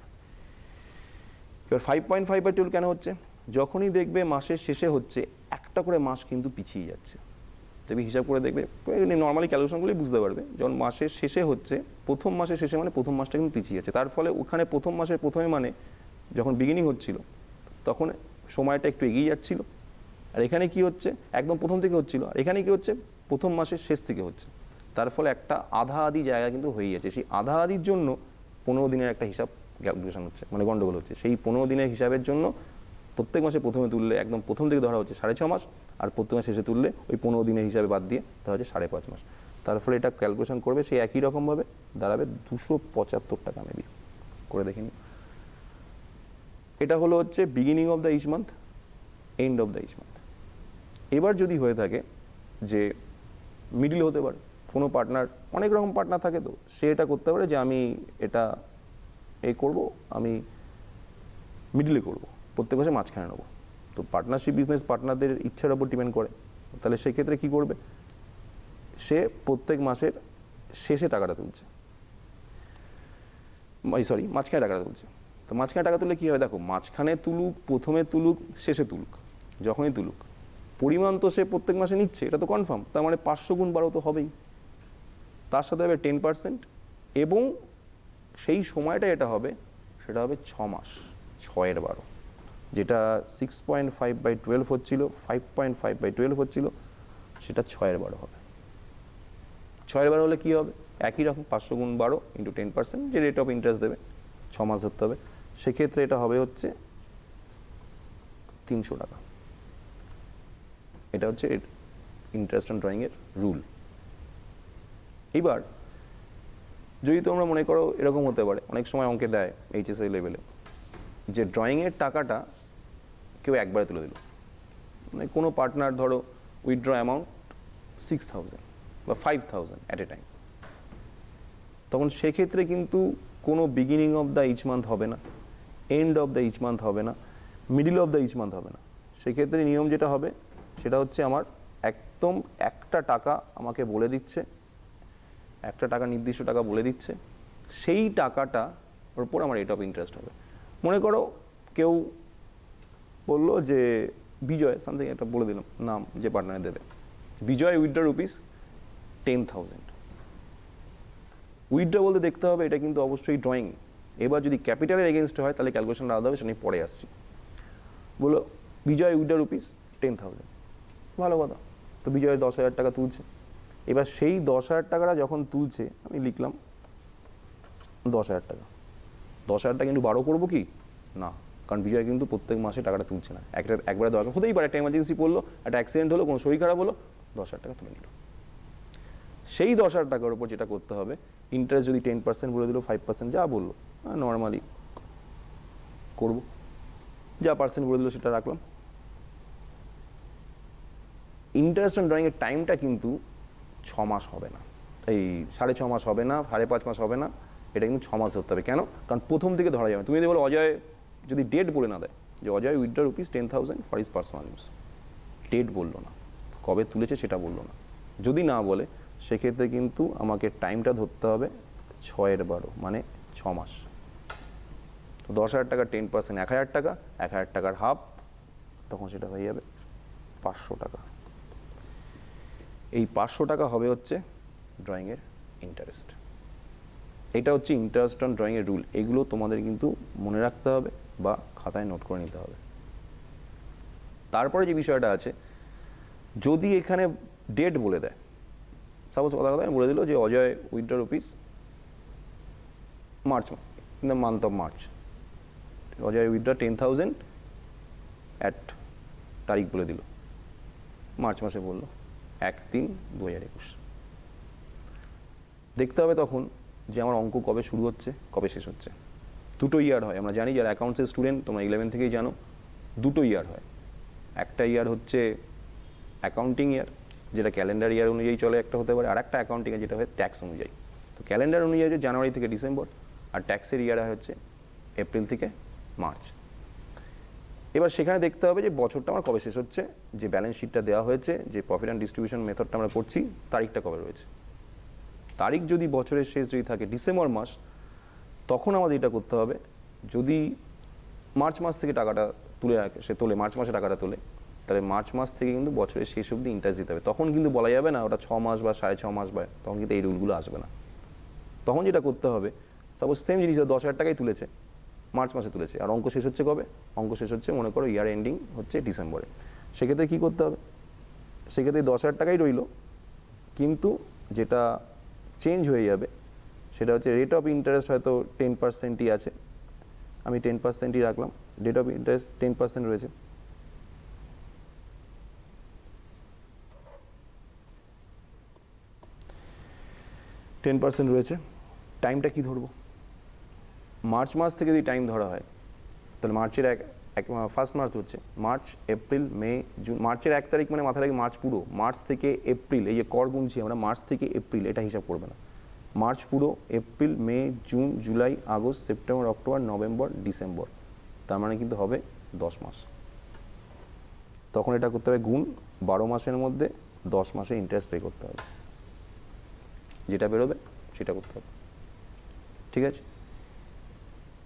এবার 5.5/12 কেন হচ্ছে? যখনই দেখবে মাসের শেষে হচ্ছে, একটা করে মাস কিন্তু পিছিয়ে যাচ্ছে। তুমি হিসাব করে দেখবে, নর্মালি ক্যালকুলেশনগুলোই বুঝতে পারবে। যখন মাসের শেষে হচ্ছে, প্রথম মাসের শেষে মানে প্রথম মাসটা কিন্তু পিছিয়ে যাচ্ছে। তার ফলে ওখানে প্রথম মাসের প্রথমে মানে যখন বিগিনিং হচ্ছিল তখন সময়টা একটু এগিয়ে যাচ্ছিল, আর এখানে কি হচ্ছে একদম প্রথম থেকে হচ্ছিল, আর এখানে কি হচ্ছে প্রথম মাসের শেষ থেকে হচ্ছে। তার ফলে একটা আধা আধি জায়গা কিন্তু হয়ে যাচ্ছে। সেই আধা আধির জন্য 15 দিনের একটা হিসাব ক্যালকুলেশন হচ্ছে, মানে গন্ডগোল হচ্ছে। সেই 15 দিনের হিসাবের জন্য প্রত্যেক মাসে প্রথমে তুললে একদম প্রথম থেকে ধরা হচ্ছে 6.5 মাস, আর প্রত্যেক মাসে শেষে তুললে ওই 15 দিনের হিসাবে বাদ দিয়ে ধরা হচ্ছে 5.5 মাস। তার ফলে এটা ক্যালকুলেশন করবে সেই একই রকমভাবে দাঁড়াবে 275 টাকা মেবি, করে দেখে নিই। এটা হলো হচ্ছে beginning of the each month, end of the each month. এবার যদি হয়ে থাকে যে মিডিল হতে পারে, কোনো পার্টনার, অনেক রকম পার্টনার থাকে, তো সে এটা করতে পারে যে আমি এটা করব, আমি মিডিলে করব, প্রত্যেক মাসে মাঝখানে নেবো। তো পার্টনারশিপ বিজনেস পার্টনারদের ইচ্ছার ওপর ডিপেন্ড করে। তাহলে সেক্ষেত্রে কী করবে, সে প্রত্যেক মাসের শেষে টাকাটা তুলছে, মাঝখানে টাকাটা তুলছে। তো মাঝখানে টাকা তুললে কী হবে, দেখো মাঝখানে তুলুক, প্রথমে তুলুক, শেষে তুলুক, যখনই তুলুক পরিমাণ তো সে প্রত্যেক মাসে নিচ্ছে, এটা তো কনফার্ম। তার মানে 500 গুণ 12 তো হবেই, তার সাথে হবে 10%, এবং সেই সময়টা এটা হবে সেটা হবে 6 মাস, 6/12, যেটা 6.5/12 হচ্ছিল, 5.5/12 হচ্ছিল, সেটা 6/12 হবে। 6/12 হলে কী হবে, একই রকম 500 গুণ 12 ইন্টু 10%, যে রেট অফ ইন্টারেস্ট দেবে, 6 মাস ধরতে হবে। সেক্ষেত্রে এটা হবে হচ্ছে 300 টাকা। এটা হচ্ছে ইন্টারেস্ট অন ড্রয়িংয়ের রুল। এইবার যদি তোমরা মনে করো এরকম হতে পারে, অনেক সময় অঙ্কে দেয় এইচএসআই লেভেলে যে ড্রয়িংয়ের টাকাটা কেউ একবারে তুলে দিল, মানে কোনো পার্টনার ধরো উইথড্র অ্যামাউন্ট 6,000 বা 5,000 অ্যাট এ টাইম, তখন সেক্ষেত্রে কিন্তু কোনো beginning of the each month হবে না, end of the each month হবে না, middle of the each month হবে না। সেক্ষেত্রে নিয়ম যেটা হবে সেটা হচ্ছে আমার একদম একটা টাকা আমাকে বলে দিচ্ছে, একটা টাকা নির্দিষ্ট টাকা বলে দিচ্ছে, সেই টাকাটার উপর আমার রেট অফ ইন্টারেস্ট হবে। মনে করো কেউ বললো যে বিজয় সামথিং একটা বলে দিলাম নাম, যে পার্টনারে দেবে, বিজয় উইথড্র রুপিস 10,000। উইথড্র বলতে দেখতে হবে এটা কিন্তু অবশ্যই ড্রয়িং। এবার যদি ক্যাপিটালের এগেনস্টে হয় তাহলে ক্যালকুলেশনটা আলাদা হবে, সেটা নিয়ে পরে আসছি। বলো বিজয় উইথড্র রুপিস 10,000, ভালো কথা। তো বিজয়ের 10,000 টাকা তুলছে। এবার সেই 10,000 টাকাটা যখন তুলছে, আমি লিখলাম 10,000 টাকা। 10,000 টাকা কিন্তু 12 করবো কি না, কারণ বিজয় কিন্তু প্রত্যেক মাসে টাকাটা তুলছে না, একবারে দরকার হতেই পারে, একটা এমার্জেন্সি পড়লো, একটা অ্যাক্সিডেন্ট হলো, কোনো শরীর খারাপ হলো, 10,000 টাকা তুলে নিল। সেই 10,000 টাকার উপর যেটা করতে হবে, ইন্টারেস্ট যদি 10% বলে দিল, 5% যা বললো নর্মালি করব, যা পার্সেন্ট বলে দিল সেটা রাখলাম। ইন্টারেস্ট অন ড্রয়িংয়ের টাইমটা কিন্তু 6 মাস হবে না, এই 6.5 মাস হবে না, 5.5 মাস হবে না, এটা কিন্তু 6 মাস ধরতে হবে। কেন? কারণ প্রথম থেকে ধরা যাবে। তুমি যদি বলো অজয় যদি ডেট বলে না দেয় যে Ajay withdraw rupees 10,000 for his personal use, date বললো না, কবে তুলেছে সেটা বললো না, যদি না বলে সেক্ষেত্রে কিন্তু আমাকে টাইমটা ধরতে হবে 6/12, মানে 6 মাস। তো 10,000 টাকা 10% 1,000 টাকা, 1,000 টাকার হাফ, তখন সেটা হয়ে যাবে 500 টাকা। এই 500 টাকা হবে হচ্ছে ড্রয়িংয়ের ইন্টারেস্ট। এটা হচ্ছে ইন্টারেস্ট অন ড্রয়িংয়ের রুল। এগুলো তোমাদের কিন্তু মনে রাখতে হবে বা খাতায় নোট করে নিতে হবে। তারপরে যে বিষয়টা আছে, যদি এখানে ডেট বলে দেয়, সাপোজ কথা আমি বলে দিল যে Ajay withdraw rupees March, in the month of March, Ajay withdraw 10,000 at তারিখ বলে দিল, মার্চ মাসে বললো 1/3/2021। দেখতে হবে তখন যে আমার অঙ্ক কবে শুরু হচ্ছে কবে শেষ হচ্ছে। দুটো ইয়ার হয়, আমরা জানি যারা অ্যাকাউন্টসের স্টুডেন্ট তোমরা 11 থেকেই জানো, দুটো ইয়ার হয়। একটা ইয়ার হচ্ছে অ্যাকাউন্টিং ইয়ার, যেটা ক্যালেন্ডার ইয়ার অনুযায়ী চলে, একটা হতে পারে, আর একটা অ্যাকাউন্টিংয়ে যেটা হয় ট্যাক্স অনুযায়ী। তো ক্যালেন্ডার অনুযায়ী হচ্ছে জানুয়ারি থেকে ডিসেম্বর, আর ট্যাক্সের ইয়ার হচ্ছে এপ্রিল থেকে মার্চ। এবার সেখানে দেখতে হবে যে বছরটা আমার কবে শেষ হচ্ছে, যে ব্যালেন্স শিটটা দেওয়া হয়েছে, যে প্রফিট অ্যান্ড ডিস্ট্রিবিউশন মেথডটা আমরা করছি, তারিখটা কবে রয়েছে। তারিখ যদি বছরের শেষ যদি থাকে ডিসেম্বর মাস, তখন আমাদের এটা করতে হবে, যদি মার্চ মাস থেকে টাকাটা তুলে রাখে, সে তোলে মার্চ মাসে টাকাটা তোলে, তাহলে মার্চ মাস থেকে কিন্তু বছরের শেষ অবধি ইন্টারেস্ট দিতে হবে। তখন কিন্তু বলা যাবে না ওটা 6 মাস বা 6.5 মাস, বা তখন কিন্তু এই রুলগুলো আসবে না। তখন যেটা করতে হবে, সাপোজ সেম জিনিস 10,000 টাকাই তুলেছে, মার্চ মাসে তুলেছে, আর অঙ্ক শেষ হচ্ছে কবে, অঙ্ক শেষ হচ্ছে মনে করো ইয়ার এন্ডিং হচ্ছে ডিসেম্বরে। সেক্ষেত্রে কী করতে হবে, সেক্ষেত্রে 10,000 টাকাই রইল, কিন্তু যেটা চেঞ্জ হয়ে যাবে সেটা হচ্ছে রেট অফ ইন্টারেস্ট হয়তো 10%ই আছে, আমি 10%ই রাখলাম, রেট অফ ইন্টারেস্ট 10% রয়েছে। রয়েছে, টাইমটা কি ধরবো, মার্চ মাস থেকে যদি টাইম ধরা হয় তাহলে মার্চের ফার্স্ট মাস হচ্ছে মার্চ, এপ্রিল, মে, জুন। মার্চের 1 তারিখ মানে মাথায় রাখি মার্চ পুরো, মার্চ থেকে এপ্রিল, এই যে কর গুনছি আমরা, মার্চ থেকে এপ্রিল এটা হিসাব করবে না, মার্চ পুরো, April, May, June, July, August, September, October, November, December, তার মানে কিন্তু হবে 10 মাস। তখন এটা করতে হবে গুণ 12 মাসের মধ্যে 10 মাসে ইন্টারেস্ট পে করতে হবে, যেটা বেরোবে সেটা করতে হবে। ঠিক আছে,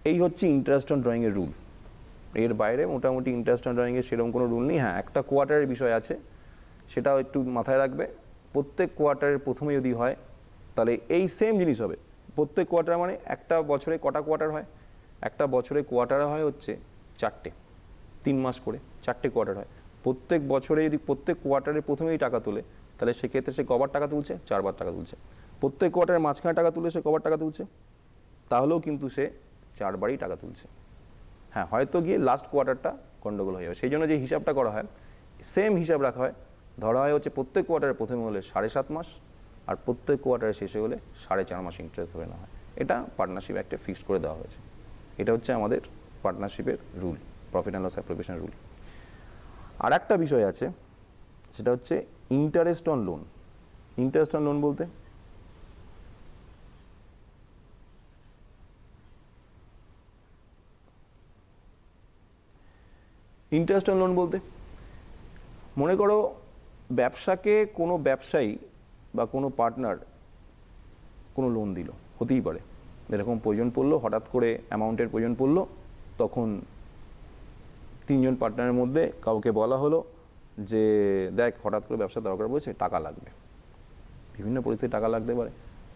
এই হচ্ছে ইন্টারেস্ট অন ড্রয়িংয়ের রুল। এর বাইরে মোটামুটি ইন্টারেস্ট অন ড্রয়িংয়ের সেরকম কোনো রুল নেই। হ্যাঁ, একটা কোয়ার্টারের বিষয় আছে, সেটাও একটু মাথায় রাখবে। প্রত্যেক কোয়ার্টারের প্রথমে যদি হয় তাহলে এই সেম জিনিস হবে। প্রত্যেক কোয়ার্টার মানে একটা বছরে কটা কোয়ার্টার হয়, একটা বছরে কোয়ার্টার হয় হচ্ছে 4টে, 3 মাস করে 4টে কোয়ার্টার হয়। প্রত্যেক বছরে যদি প্রত্যেক কোয়ার্টারের প্রথমেই টাকা তোলে তাহলে সেক্ষেত্রে সে কবার টাকা তুলছে, 4 বার টাকা তুলছে। প্রত্যেক কোয়ার্টারের মাঝখানে টাকা তুলে সে কবার টাকা তুলছে, তাহলেও কিন্তু সে 4 বারই টাকা তুলছে। হ্যাঁ, হয়তো গিয়ে লাস্ট কোয়ার্টারটা গন্ডগোল হয়ে যাবে, সেই জন্য যে হিসাবটা করা হয় সেম হিসাব রাখা হয়। ধরা হয় হচ্ছে প্রত্যেক কোয়ার্টারের প্রথমে হলে 7.5 মাস, আর প্রত্যেক কোয়ার্টারের শেষে হলে 4.5 মাস ইন্টারেস্ট ধরে নেওয়া হয়। এটা পার্টনারশিপ অ্যাক্টে ফিক্সড করে দেওয়া হয়েছে। এটা হচ্ছে আমাদের পার্টনারশিপের rule, profit and loss appropriation rule. আর একটা বিষয় আছে, সেটা হচ্ছে interest on loan. Interest on loan বলতে ইন্টারেস্ট অন লোন বলতে মনে করো ব্যবসাকে কোনো ব্যবসায়ী বা কোনো পার্টনার কোনো লোন দিল, হতেই পারে এরকম প্রয়োজন পড়লো, হঠাৎ করে অ্যামাউন্টের প্রয়োজন পড়লো, তখন তিনজন পার্টনারের মধ্যে কাউকে বলা হলো যে দেখ হঠাৎ করে ব্যবসা দরকার পড়ছে, টাকা লাগবে, বিভিন্ন পরিস্থিতি টাকা লাগতে পারে।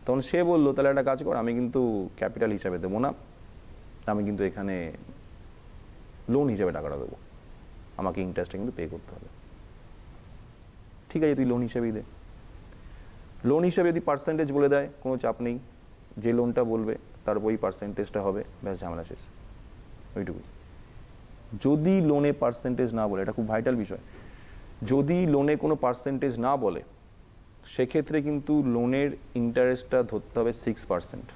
তখন সে বললো তাহলে একটা কাজ কর, আমি কিন্তু ক্যাপিটাল হিসাবে দেবো না, আমি কিন্তু এখানে লোন হিসাবে টাকাটা দেবো, আমাকে ইন্টারেস্টটা কিন্তু পে করতে হবে। ঠিক আছে, তুই লোন হিসেবেই দে। লোন হিসেবে যদি পার্সেন্টেজ বলে দেয় কোনো চাপ নেই, যে লোনটা বলবে তার ওই পার্সেন্টেজটা হবে, ব্যাস ঝামেলা শেষ, ওইটুকুই। যদি লোনে পার্সেন্টেজ না বলে, এটা খুব ভাইটাল বিষয়, যদি লোনে কোনো পার্সেন্টেজ না বলে সেক্ষেত্রে কিন্তু লোনের ইন্টারেস্টটা ধরতে হবে 6%।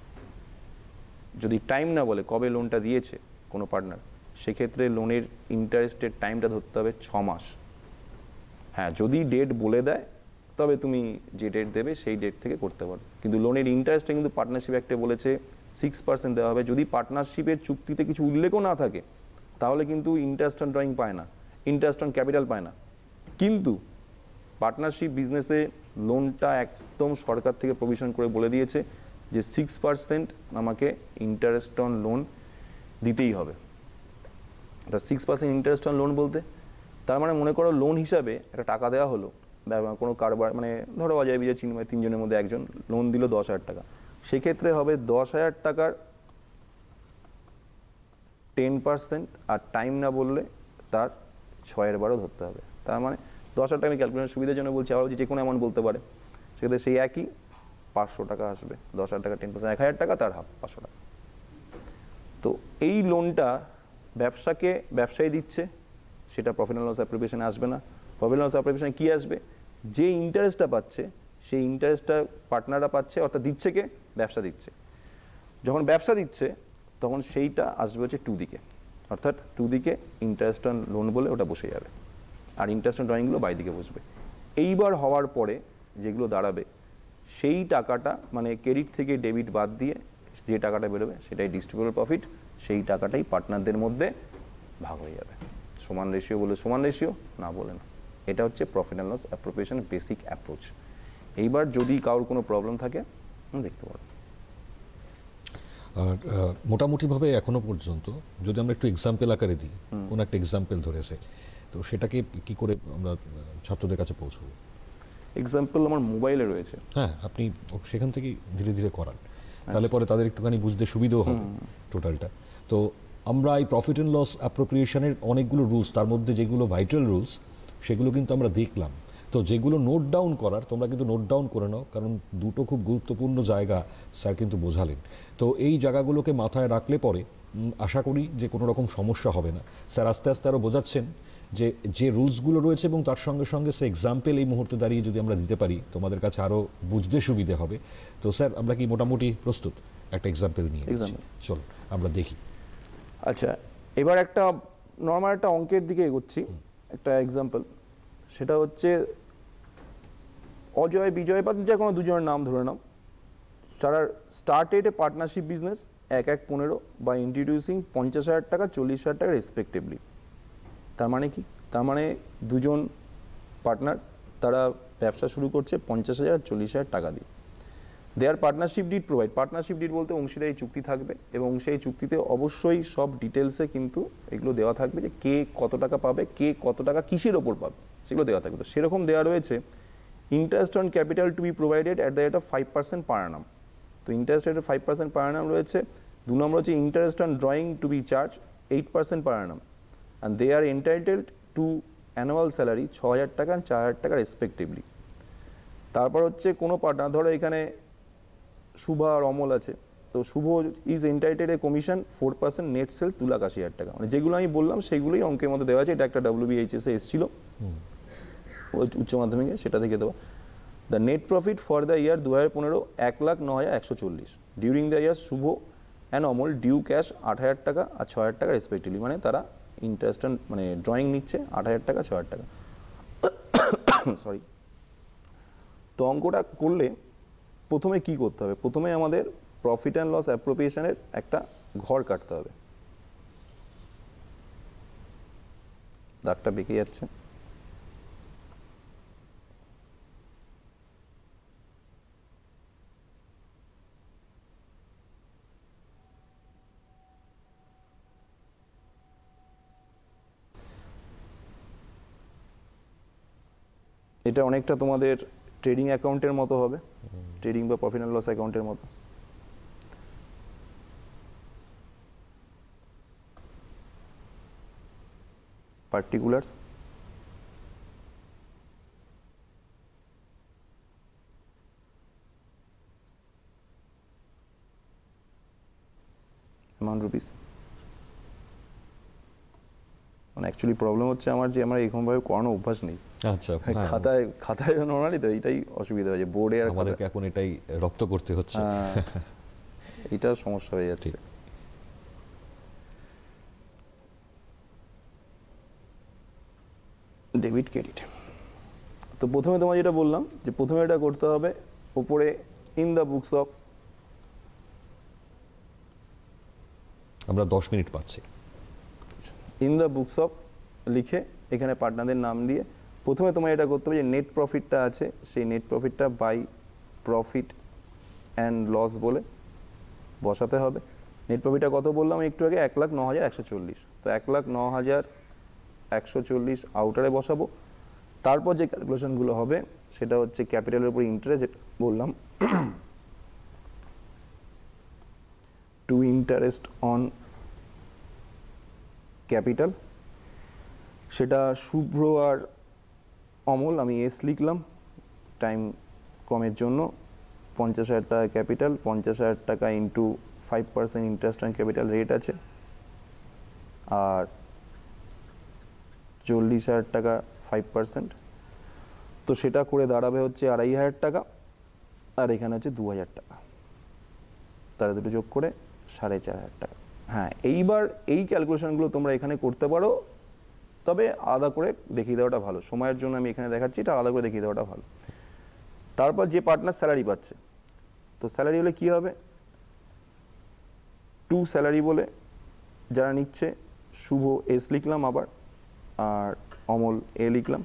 যদি টাইম না বলে কবে লোনটা দিয়েছে কোনো পার্টনার, সেক্ষেত্রে লোনের ইন্টারেস্টের টাইমটা ধরতে হবে 6 মাস। হ্যাঁ, যদি ডেট বলে দেয় তবে তুমি যে ডেট দেবে সেই ডেট থেকে করতে পারো, কিন্তু লোনের ইন্টারেস্টটা কিন্তু পার্টনারশিপ অ্যাক্টে বলেছে 6% দেওয়া হবে। যদি পার্টনারশিপের চুক্তিতে কিছু উল্লেখও না থাকে তাহলে কিন্তু ইন্টারেস্ট অন ড্রয়িং পায় না, ইন্টারেস্ট অন ক্যাপিটাল পায় না। কিন্তু পার্টনারশিপ বিজনেসে লোনটা একদম সরকার থেকে প্রভিশন করে বলে দিয়েছে যে 6% আমাকে ইন্টারেস্ট অন লোন দিতেই হবে। তা 6% ইন্টারেস্ট অন লোন বলতে তার মানে মনে করো লোন হিসাবে একটা টাকা দেওয়া হলো, কোনো কারবার মানে ধরো অজয় বিজয় চিন্ময় তিনজনের মধ্যে একজন লোন দিল 10,000 টাকা, সেক্ষেত্রে হবে 10,000 টাকার 10%, আর টাইম না বললে তার 6/12 ধরতে হবে। তার মানে 10,000 টাকা আমি ক্যালকুলেশন সুবিধার জন্য বলছি, আবার যে কোনো অ্যামাউন্ট বলতে পারে, সেক্ষেত্রে সেই একই 500 টাকা আসবে। 10,000 টাকা 10%, 1,000 টাকা, তার হাফ 500 টাকা। তো এই লোনটা ব্যবসাকে ব্যবসায়ী দিচ্ছে, সেটা প্রফিট অ্যান্ড লস অ্যাপ্রোপ্রিয়েশনে আসবে না। প্রফিট অ্যান্ড লস অ্যাপ্রোপ্রিয়েশনে কী আসবে? যে ইন্টারেস্টটা পাচ্ছে সেই ইন্টারেস্টটা পার্টনাররা পাচ্ছে, অর্থাৎ দিচ্ছে কে? ব্যবসা দিচ্ছে। যখন ব্যবসা দিচ্ছে তখন সেইটা আসবে হচ্ছে টু দিকে, অর্থাৎ টু দিকে ইন্টারেস্ট অন লোন বলে ওটা বসে যাবে, আর ইন্টারেস্ট অন ড্রয়িংগুলো বাই দিকে বসবে। এইবার হওয়ার পরে যেগুলো দাঁড়াবে সেই টাকাটা মানে ক্রেডিট থেকে ডেবিট বাদ দিয়ে যে টাকাটা বেরোবে সেটাই ডিস্ট্রিবিউটেবল প্রফিট, সেই টাকাটাই পার্টনারদের মধ্যে ভাগ হয়ে যাবে। সমান রেশিও বলে সমান রেশিও, না বলে না। এটা হচ্ছে profit and loss appropriation basic approach. এইবার যদি কারোর কোনো প্রবলেম থাকে দেখতে পারো। আর মোটামুটিভাবে এখনো পর্যন্ত যদি আমরা একটু এক্সাম্পল আকারে দিই, কোনো একটা এক্সাম্পল ধরেছে, তো সেটাকে কি করে আমরা ছাত্রদের কাছে পৌঁছবো? এক্সাম্পল আমার মোবাইলে রয়েছে। হ্যাঁ, আপনি সেখান থেকে ধীরে ধীরে করান, তাহলে পরে তাদের একটুখানি বুঝতে সুবিধাও হবে টোটালটা। তো আমরা এই প্রফিট অ্যান্ড লস অ্যাপ্রোপ্রিয়েশনের অনেকগুলো রুলস, তার মধ্যে যেগুলো ভাইটাল রুলস সেগুলো কিন্তু আমরা দেখলাম। তো যেগুলো নোট ডাউন করার, তোমরা কিন্তু নোট ডাউন করে নাও, কারণ দুটো খুব গুরুত্বপূর্ণ জায়গা স্যার কিন্তু বোঝালেন। তো এই জায়গাগুলোকে মাথায় রাখলে পরে আশা করি যে কোনো রকম সমস্যা হবে না। স্যার আস্তে আস্তে আরও বোঝাচ্ছেন যে যে রুলসগুলো রয়েছে এবং তার সঙ্গে সঙ্গে সে এক্সাম্পল এই মুহূর্তে দাঁড়িয়ে যদি আমরা দিতে পারি তোমাদের কাছে আরও বুঝতে সুবিধে হবে। তো স্যার আমরা কি মোটামুটি প্রস্তুত একটা এক্সাম্পল নিয়ে? চলো আমরা দেখি। আচ্ছা, এবার একটা নর্মাল একটা অঙ্কের দিকে এগোচ্ছি। একটা এক্সাম্পল, সেটা হচ্ছে অজয় বিজয় বা যে কোনো দুজনের নাম ধরে নাও, যারা স্টার্টেড এ পার্টনারশিপ বিজনেস 1/1/15 বা ইন্ট্রোডিউসিং 50,000 টাকা 40,000 টাকা রেসপেক্টিভলি। তার মানে কি? তার মানে দুজন পার্টনার তারা ব্যবসা শুরু করছে 50,000 40,000 টাকা দিয়ে। Their partnership deed provide, partnership deed বলতে অংশীদারি চুক্তি থাকবে, এবং সেই চুক্তিতে অবশ্যই সব ডিটেলসে কিন্তু এগুলো দেওয়া থাকবে যে কে কত টাকা পাবে, কে কত টাকা কিসের ওপর পাবে, সেগুলো দেওয়া থাকবে। তো সেরকম দেওয়া রয়েছে interest on capital to be provided at the rate of 5% per annum. তো interest rate of 5% per annum রয়েছে। 2 নম্বর হচ্ছে interest on drawing to be charge 8% per annum, and they are entitled to annual salary 6,000 টাকা and 4,000 টাকা respectively. তারপর হচ্ছে কোনো partner, ধরো এখানে শুভা আর অমল আছে, তো Shubho is entitled a commission 4% net sales 2,80,000 টাকা। মানে যেগুলো আমি বললাম সেগুলোই অঙ্কের মধ্যে দেওয়া আছে। এটা একটা WBHS এ এসেছিল উচ্চ মাধ্যমিকে, সেটা থেকে দেওয়া। The net profit for the year 2015 1,09,140। During the year Shubho and Amal due cash 8,000 টাকা আর 6,000 টাকা রেসপেক্টিভলি, মানে তারা ইন্টারেস্ট মানে ড্রয়িং নিচ্ছে 8,000 টাকা 6,000 টাকা। সরি। তো অঙ্কটা করলে প্রথমে কি করতে হবে? প্রথমে আমাদের প্রফিট অ্যান্ড লস অ্যাপ্রোপ্রিয়েশনের একটা ঘর কাটতে হবে। দাগটা বেঁকে যাচ্ছে। এটা অনেকটা তোমাদের ট্রেডিং অ্যাকাউন্টের মতো হবে, ট্রেডিং বা প্রফিট অ্যান্ড লস অ্যাকাউন্টের মতো। Particulars, amount rupees. মানে অ্যাকচুয়ালি প্রবলেম হচ্ছে আমার যে আমার এরকমভাবে করানো অভ্যাস নেই। আচ্ছা, খাতায় নর্মালি, তো এইটাই অসুবিধা হয়েছে বোর্ডে। আর আমাদেরকে এখন এটাই রপ্ত করতে হচ্ছে, এইটা সমস্যা হয়ে যাচ্ছে। Debit credit. তো প্রথমে তোমায় যেটা বললাম যে প্রথমে এটা করতে হবে, উপরে ইন দ্য বুকস অফ, আমরা 10 মিনিট পাচ্ছি, ইন দ্য বুকস অফ লিখে এখানে পার্টনারদের নাম দিয়ে প্রথমে তোমায় এটা করতে হবে যে নেট প্রফিটটা আছে সেই নেট প্রফিটটা বাই প্রফিট অ্যান্ড লস বলে বসাতে হবে। নেট প্রফিটটা কত বললাম একটু আগে? 1,09,140। তো 1,09,140 আউটারে বসাবো। তারপর যে ক্যালকুলেশনগুলো হবে সেটা হচ্ছে ক্যাপিটালের উপর ইন্টারেস্ট বললাম, টু ইন্টারেস্ট অন ক্যাপিটাল, সেটা শুভ্র আর অমল, আমি এস লিখলাম টাইম কমের জন্য। 50,000 টাকা ক্যাপিটাল, 50,000 টাকা into 5% interest on capital rate আছে, আর 40,000 টাকা 5%, তো সেটা করে দাঁড়াবে হচ্ছে 2,500 টাকা, আর এখানে হচ্ছে 2,000 টাকা, তারা দুটো যোগ করে 4,500 টাকা। হ্যাঁ, এইবার এই ক্যালকুলেশনগুলো তোমরা এখানে করতে পারো, তবে আলাদা করে দেখিয়ে দেওয়াটা ভালো। সময়ের জন্য আমি এখানে দেখাচ্ছি, এটা আলাদা করে দেখিয়ে দেওয়াটা ভালো। তারপর যে পার্টনার স্যালারি পাচ্ছে, তো স্যালারি হলে কি হবে? টু স্যালারি বলে যারা নিচ্ছে, শুভ এস লিখলাম আবার, আর অমল এ লিখলাম।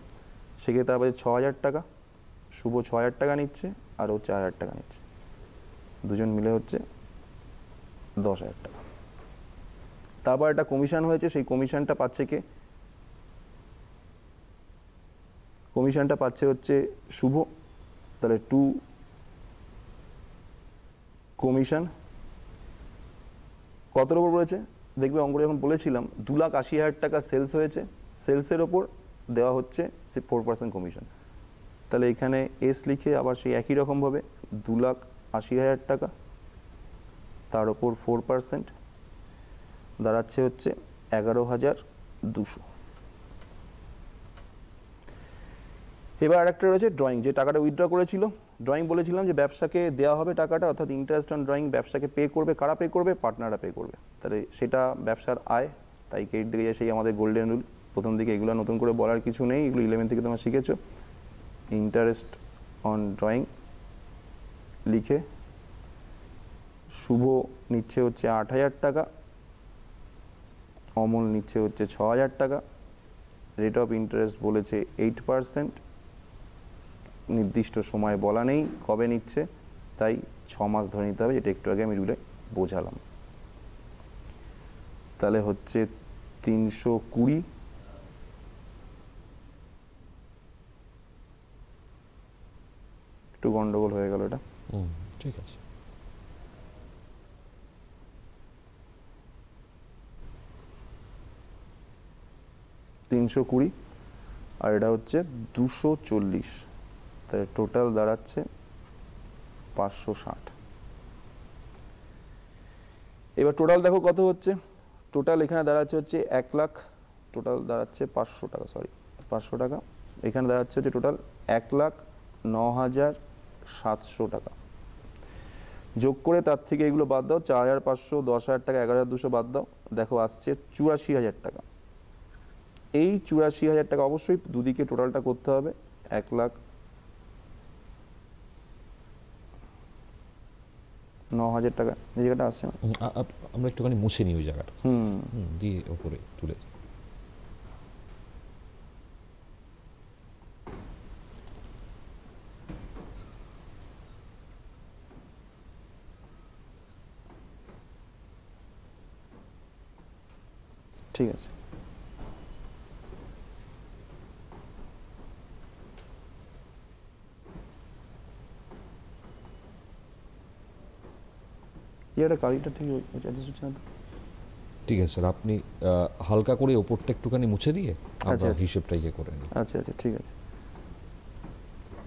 সেক্ষেত্রে তারপরে 6,000 টাকা, শুভ 6,000 টাকা নিচ্ছে, আর ও 4,000 টাকা নিচ্ছে, দুজন মিলে হচ্ছে 10,000 টাকা। তারপর একটা কমিশন হয়েছে, সেই কমিশনটা পাচ্ছে কে? কমিশনটা পাচ্ছে হচ্ছে শুভ। তাহলে টু কমিশন কতর ওপর পড়েছে? দেখবে অঙ্ক যখন বলেছিলাম 2,80,000 টাকা সেলস হয়েছে, সেলসের ওপর দেওয়া হচ্ছে 4% কমিশন। তাহলে এখানে এস লিখে আবার সেই একই রকমভাবে 2,80,000 টাকা, তার ওপর 4% দাঁড়াচ্ছে হচ্ছে 11,200। এবার আরেকটা রয়েছে ড্রয়িং, যে টাকাটা উইথড্র করেছিল। ড্রয়িং বলেছিলাম যে ব্যবসাকে দেওয়া হবে টাকাটা, অর্থাৎ ইন্টারেস্ট অন ড্রয়িং ব্যবসাকে পে করবে। কারা পে করবে? পার্টনাররা পে করবে। তাহলে সেটা ব্যবসার আয়, তাই ক্রেডিট দিকে যায় সেই আমাদের গোল্ডেন রুল। প্রথম দিকে এগুলো নতুন করে বলার কিছু নেই, এগুলো 11 থেকে তোমরা শিখেছো। ইন্টারেস্ট অন ড্রয়িং লিখে শুভ নিচ্ছে হচ্ছে 8,000 টাকা, অমল নিচ্ছে হচ্ছে 6,000 টাকা, রেট অফ ইন্টারেস্ট বলেছে 8%, নির্দিষ্ট সময় বলা নেই কবে নিচ্ছে, তাই 6 মাস ধরে নিতে হবে, যেটা একটু আগে আমি রুলে বোঝালাম। তাহলে হচ্ছে 320, একটু গন্ডগোল হয়ে গেল এটা, ঠিক আছে। $320 আর এটা হচ্ছে 240, তাহলে টোটাল দাঁড়াচ্ছে 560। এবার টোটাল দেখো কত হচ্ছে। টোটাল এখানে দাঁড়াচ্ছে হচ্ছে 1 লাখ, টোটাল দাঁড়াচ্ছে 500 টাকা, সরি 500 টাকা। এখানে দাঁড়াচ্ছে হচ্ছে টোটাল 1,09,700 টাকা। যোগ করে তার থেকে এগুলো বাদ দাও, 4,500, 10,000 টাকা, 11,200 বাদ দাও, দেখো আসছে 84,000 টাকা। এই 84,000 টাকা অবশ্যই দুদিকে টোটালটা করতে হবে, 1,09,000 টাকা। এই জায়গাটা আসছে না, আমরা একটুখানি মুছে নিই ওই জায়গাটা, দিয়ে ওপরে তুলে দিই। ঠিক আছে। কালিটা ঠিক হচ্ছে না। ঠিক আছে স্যার, আপনি হালকা করে ওপরটা একটুখানি মুছে দিয়ে আমরা আচ্ছা। হিসেবটা ইয়ে করে নিই। আচ্ছা আচ্ছা, ঠিক আছে।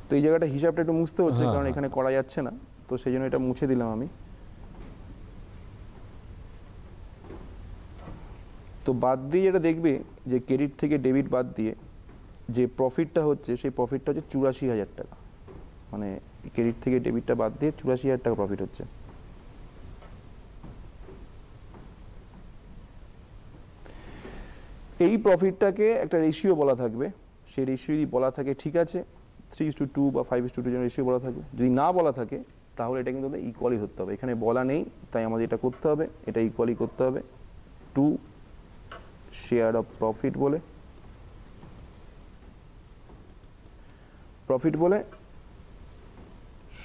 তো এই জায়গাটা হিসাবটা একটু মুছতে হচ্ছে, কারণ এখানে করা যাচ্ছে না, তো সেই জন্য এটা মুছে দিলাম আমি। তো বাদ দিয়ে যেটা দেখবে যে ক্রেডিট থেকে ডেবিট বাদ দিয়ে যে প্রফিটটা হচ্ছে, সেই প্রফিটটা হচ্ছে 84,000 টাকা। মানে ক্রেডিট থেকে ডেবিটটা বাদ দিয়ে 84,000 টাকা প্রফিট হচ্ছে। এই প্রফিটটাকে একটা রেশিও বলা থাকবে, সেই রেশিও যদি বলা থাকে ঠিক আছে, 3:2 বা 5:2 যেন রেশিও বলা থাকবে। যদি না বলা থাকে তাহলে এটা কিন্তু ইকুয়ালি ধরতে হবে। এখানে বলা নেই, তাই আমাদের এটা করতে হবে, এটা ইকুয়ালি করতে হবে 2 শেয়ার অফ প্রফিট বলে, প্রফিট বলে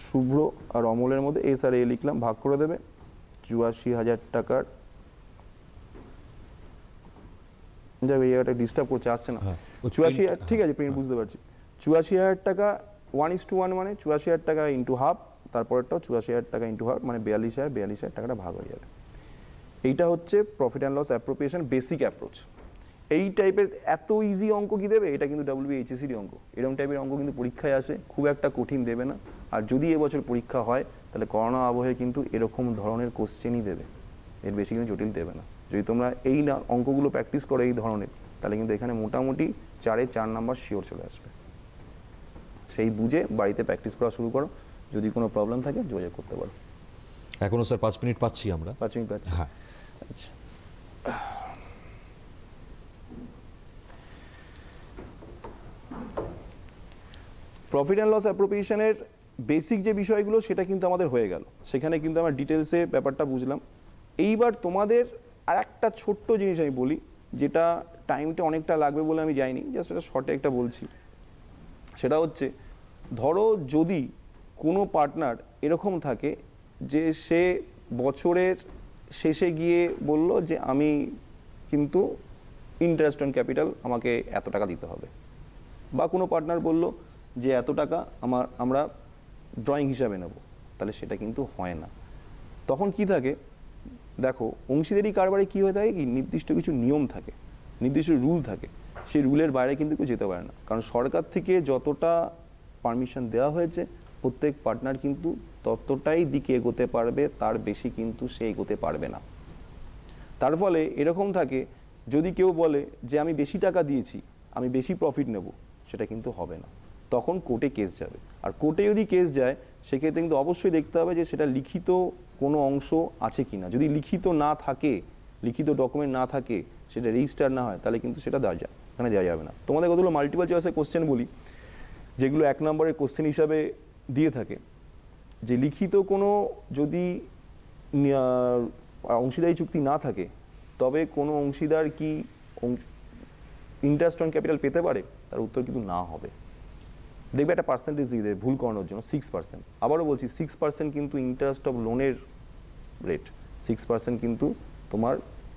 শুভ্র আর অমলের মধ্যে এস আর এ লিখলাম, ভাগ করে দেবে 84,000 টাকার। যাবে, এই জায়গাটা ডিস্টার্ব করছে, আসছে না। 84,000, ঠিক আছে, প্রিন্ট বুঝতে পারছি। 84,000 টাকা 1:1, মানে 84,000 টাকা ইন্টু হাফ, তারপরেরটাও 84,000 টাকা ইন্টু হাফ, মানে 42,000 টাকাটা ভাগ হয়ে যাবে। এইটা হচ্ছে profit and loss appropriation basic approach. এই টাইপের এত ইজি অঙ্ক কি দেবে? এটা কিন্তু WBHSC অঙ্ক। এরকম টাইপের অঙ্ক কিন্তু পরীক্ষায় আসে, খুব একটা কঠিন দেবে না। আর যদি এবছর পরীক্ষা হয় তাহলে করোনা আবহে কিন্তু এরকম ধরনের কোশ্চেনই দেবে, এর বেশি কিন্তু জটিল দেবে না। যদি তোমরা এই না অঙ্কগুলো প্র্যাকটিস করো এই ধরনের, তাহলে কিন্তু এখানে মোটামুটি 4 নাম্বার শিওর চলে আসবে। সেই বুঝে বাড়িতে প্র্যাকটিস করা শুরু করো, যদি কোনো প্রবলেম থাকে যোগাযোগ করতে পারো। এখনো স্যার 5 মিনিট পাচ্ছি আমরা। 5 মিনিট পাচ্ছি, হ্যাঁ। আচ্ছা। প্রফিট অ্যান্ড লস অ্যাপ্রোপ্রিয়েশনের বেসিক যে বিষয়গুলো সেটা কিন্তু আমাদের হয়ে গেল, সেখানে কিন্তু আমরা ডিটেলসে ব্যাপারটা বুঝলাম। এইবার তোমাদের আর একটা ছোট্ট জিনিস আমি বলি, যেটা টাইমটা অনেকটা লাগবে বলে আমি যাইনি, জাস্ট এটা শর্টে একটা বলছি। সেটা হচ্ছে, ধরো যদি কোনো পার্টনার এরকম থাকে যে সে বছরের শেষে গিয়ে বলল যে আমি কিন্তু ইন্টারেস্ট অন ক্যাপিটাল আমাকে এত টাকা দিতে হবে, বা কোনো পার্টনার বলল যে এত টাকা আমরা ড্রয়িং হিসাবে নেব, তাহলে সেটা কিন্তু হয় না। তখন কি থাকে দেখো, অংশীদারি কারবারে কী হয়ে থাকে, কি নির্দিষ্ট কিছু নিয়ম থাকে, নির্দিষ্ট রুল থাকে, সেই রুলের বাইরে কিন্তু কেউ যেতে পারে না। কারণ সরকার থেকে যতটা পারমিশন দেওয়া হয়েছে, প্রত্যেক পার্টনার কিন্তু ততটাই দিকে এগোতে পারবে, তার বেশি কিন্তু সে এগোতে পারবে না। তার ফলে এরকম থাকে, যদি কেউ বলে যে আমি বেশি টাকা দিয়েছি, আমি বেশি প্রফিট নেব, সেটা কিন্তু হবে না। তখন কোর্টে কেস যাবে, আর কোর্টে যদি কেস যায় সেক্ষেত্রে কিন্তু অবশ্যই দেখতে হবে যে সেটা লিখিত কোনো অংশ আছে কি না। যদি লিখিত না থাকে, লিখিত ডকুমেন্ট না থাকে, সেটা রেজিস্টার না হয়, তাহলে কিন্তু সেটা দেওয়া যায়, এখানে দেওয়া যাবে না। তোমাদের কতগুলো মাল্টিপল চয়েসের কোশ্চেন বলি, যেগুলো 1 নম্বরের কোশ্চেন হিসাবে দিয়ে থাকে, যে লিখিত কোনো যদি অংশীদারি চুক্তি না থাকে, তবে কোনো অংশীদার কি ইন্টারেস্ট অন ক্যাপিটাল পেতে পারে? তার উত্তর কিন্তু না হবে। দেখবে একটা পার্সেন্টেজ দিয়ে দেবে ভুল করানোর জন্য, 6%। আবারও বলছি, 6% কিন্তু ইন্টারেস্ট অফ লোনের রেট, 6% কিন্তু তোমার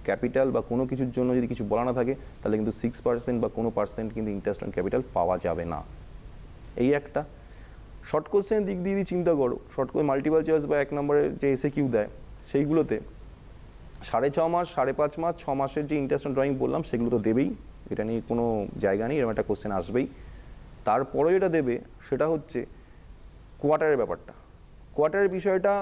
ক্যাপিটাল বা কোনো কিছুর জন্য যদি কিছু বলা না থাকে, তাহলে কিন্তু 6% বা কোনো পার্সেন্ট কিন্তু ইন্টারেস্ট অন ক্যাপিটাল পাওয়া যাবে না। এই একটা শর্ট কোশ্চেনের দিক দিয়ে চিন্তা করো, শর্ট করে মাল্টিপল চয়েস বা 1 নম্বরের যে এসএকিউ দেয়, সেইগুলোতে 6.5 মাস, 5.5 মাস, 6 মাসের যে ইন্টারেস্ট অন ড্রয়িং বললাম, সেগুলো তো দেবেই, এটা নিয়ে কোনো জায়গা নেই, এরকম একটা কোশ্চেন আসবেই। তারপরে যেটা দেবে সেটা হচ্ছে কোয়ার্টারের ব্যাপারটা। কোয়ার্টারের বিষয়টা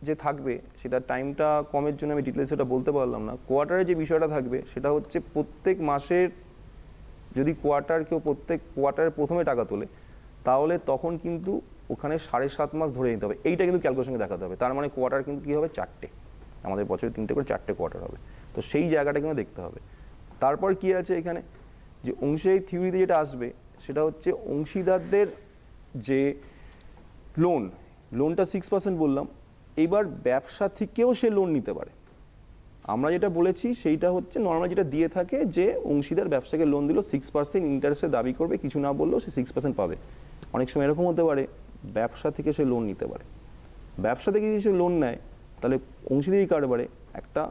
যে থাকবে, সেটা টাইমটা কমের জন্য আমি ডিটেলস সেটা বলতে পারলাম না। কোয়ার্টারের যে বিষয়টা থাকবে সেটা হচ্ছে, প্রত্যেক মাসের যদি প্রত্যেক কোয়ার্টারের প্রথমে টাকা তোলে, তাহলে তখন কিন্তু ওখানে 7.5 মাস ধরে নিতে হবে, এইটা কিন্তু ক্যালকুলেশনে দেখাতে হবে। তার মানে কোয়ার্টার কিন্তু কী হবে, 4টে, আমাদের বছরে 3টে করে 4টে কোয়ার্টার হবে, তো সেই জায়গাটা কিন্তু দেখতে হবে। তারপর কি আছে এখানে, যে অংশীদারি থিওরিতে যেটা আসবে সেটা হচ্ছে অংশীদারদের যে লোনটা 6% বললাম, এবার ব্যবসা থেকেও সে লোন নিতে পারে। আমরা যেটা বলেছি সেইটা হচ্ছে নর্মাল যেটা দিয়ে থাকে, যে অংশীদার ব্যবসাকে লোন দিল 6% ইন্টারেস্টে দাবি করবে, কিছু না বললেও সে 6% পাবে। অনেক সময় এরকম হতে পারে ব্যবসা থেকে সে লোন নিতে পারে। ব্যবসা থেকে যদি সে লোন নেয় তাহলে অংশীদারি কারবারে একটা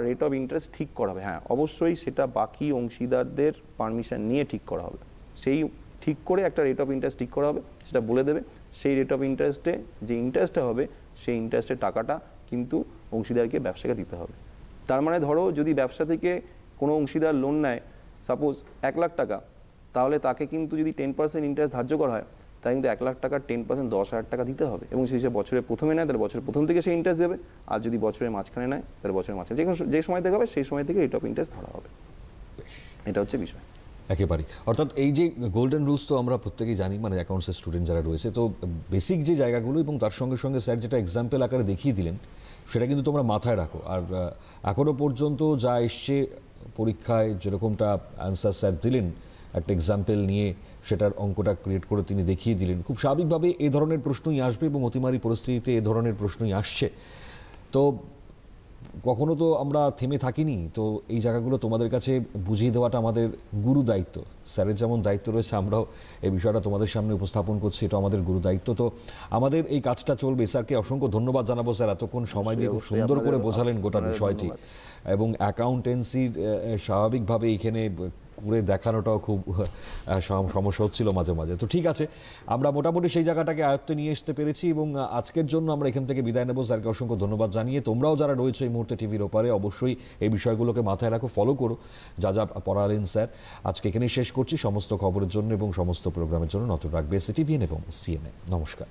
রেট অফ ইন্টারেস্ট ঠিক করা হবে। হ্যাঁ, অবশ্যই সেটা বাকি অংশীদারদের পারমিশন নিয়ে ঠিক করা হবে। সেই ঠিক করে একটা রেট অফ ইন্টারেস্ট ঠিক করা হবে, সেটা বলে দেবে। সেই রেট অফ ইন্টারেস্টে যে ইন্টারেস্টটা হবে, সেই ইন্টারেস্টের টাকাটা কিন্তু অংশীদারকে ব্যবসাকে দিতে হবে। তার মানে ধরো যদি ব্যবসা থেকে কোনো অংশীদার লোন নেয় সাপোজ 1 লাখ টাকা, তাহলে তাকে কিন্তু যদি 10% ইন্টারেস্ট ধার্য করা হয়, তাই কিন্তু 1 লাখ টাকার 10% 10,000 টাকা দিতে হবে। এবং সেই বছরের প্রথমে নেয় তাহলে বছরের প্রথম থেকে সে ইন্টারেস্ট দেবে, আর যদি বছরের মাঝখানে নেয় তাহলে বছরের মাঝখানে যে সময় থেকে হবে সেই সময় থেকে রেট অফ ইন্টারেস্ট ধরা হবে। এটা হচ্ছে বিষয় একেবারেই। অর্থাৎ এই যে গোল্ডেন রুলস তো আমরা প্রত্যেকেই জানি, মানে অ্যাকাউন্টসের স্টুডেন্ট যারা রয়েছে, তো বেসিক যে জায়গাগুলো এবং তার সঙ্গে সঙ্গে স্যার যেটা এক্সাম্পল আকারে দেখিয়ে দিলেন সেটা কিন্তু তোমরা মাথায় রাখো। আর এখনও পর্যন্ত যা এসছে পরীক্ষায়, যেরকমটা অ্যান্সার স্যার দিলেন একটা এক্সাম্পল নিয়ে, সেটার অঙ্কটা ক্রিয়েট করে তিনি দেখিয়ে দিলেন, খুব স্বাভাবিকভাবে এই ধরনের প্রশ্নই আসবে এবং অতিমারি পরিস্থিতিতে এ ধরনের প্রশ্নই আসছে। তো কখনো তো আমরা থেমে থাকিনি, তো এই জায়গাগুলো তোমাদের কাছে বুঝিয়ে দেওয়াটা আমাদের গুরু দায়িত্ব। স্যারের যেমন দায়িত্ব রয়েছে, আমরাও এই বিষয়টা তোমাদের সামনে উপস্থাপন করছি, এটা আমাদের গুরু দায়িত্ব। তো আমাদের এই কাজটা চলবে। স্যারকে অসংখ্য ধন্যবাদ জানাবো, স্যার এতক্ষণ সময় দিয়ে খুব সুন্দর করে বোঝালেন গোটা বিষয়টি, এবং অ্যাকাউন্টেন্সির স্বাভাবিকভাবে এইখানে করে দেখানোটাও খুব সমস্যা হচ্ছিল মাঝে মাঝে। তো ঠিক আছে, আমরা মোটামুটি সেই জায়গাটাকে আয়ত্তে নিয়ে আসতে পেরেছি, এবং আজকের জন্য আমরা এখান থেকে বিদায় নেব। স্যারকে অসংখ্য ধন্যবাদ জানিয়ে তোমরাও যারা রয়েছে এই মুহূর্তে টিভির ওপারে, অবশ্যই এই বিষয়গুলোকে মাথায় রাখো, ফলো করো যা যা পড়ালেন স্যার। আজকে এখানেই শেষ করছি। সমস্ত খবরের জন্য এবং সমস্ত প্রোগ্রামের জন্য নজর রাখবে সিটিভিএন এবং সিএনএ। নমস্কার।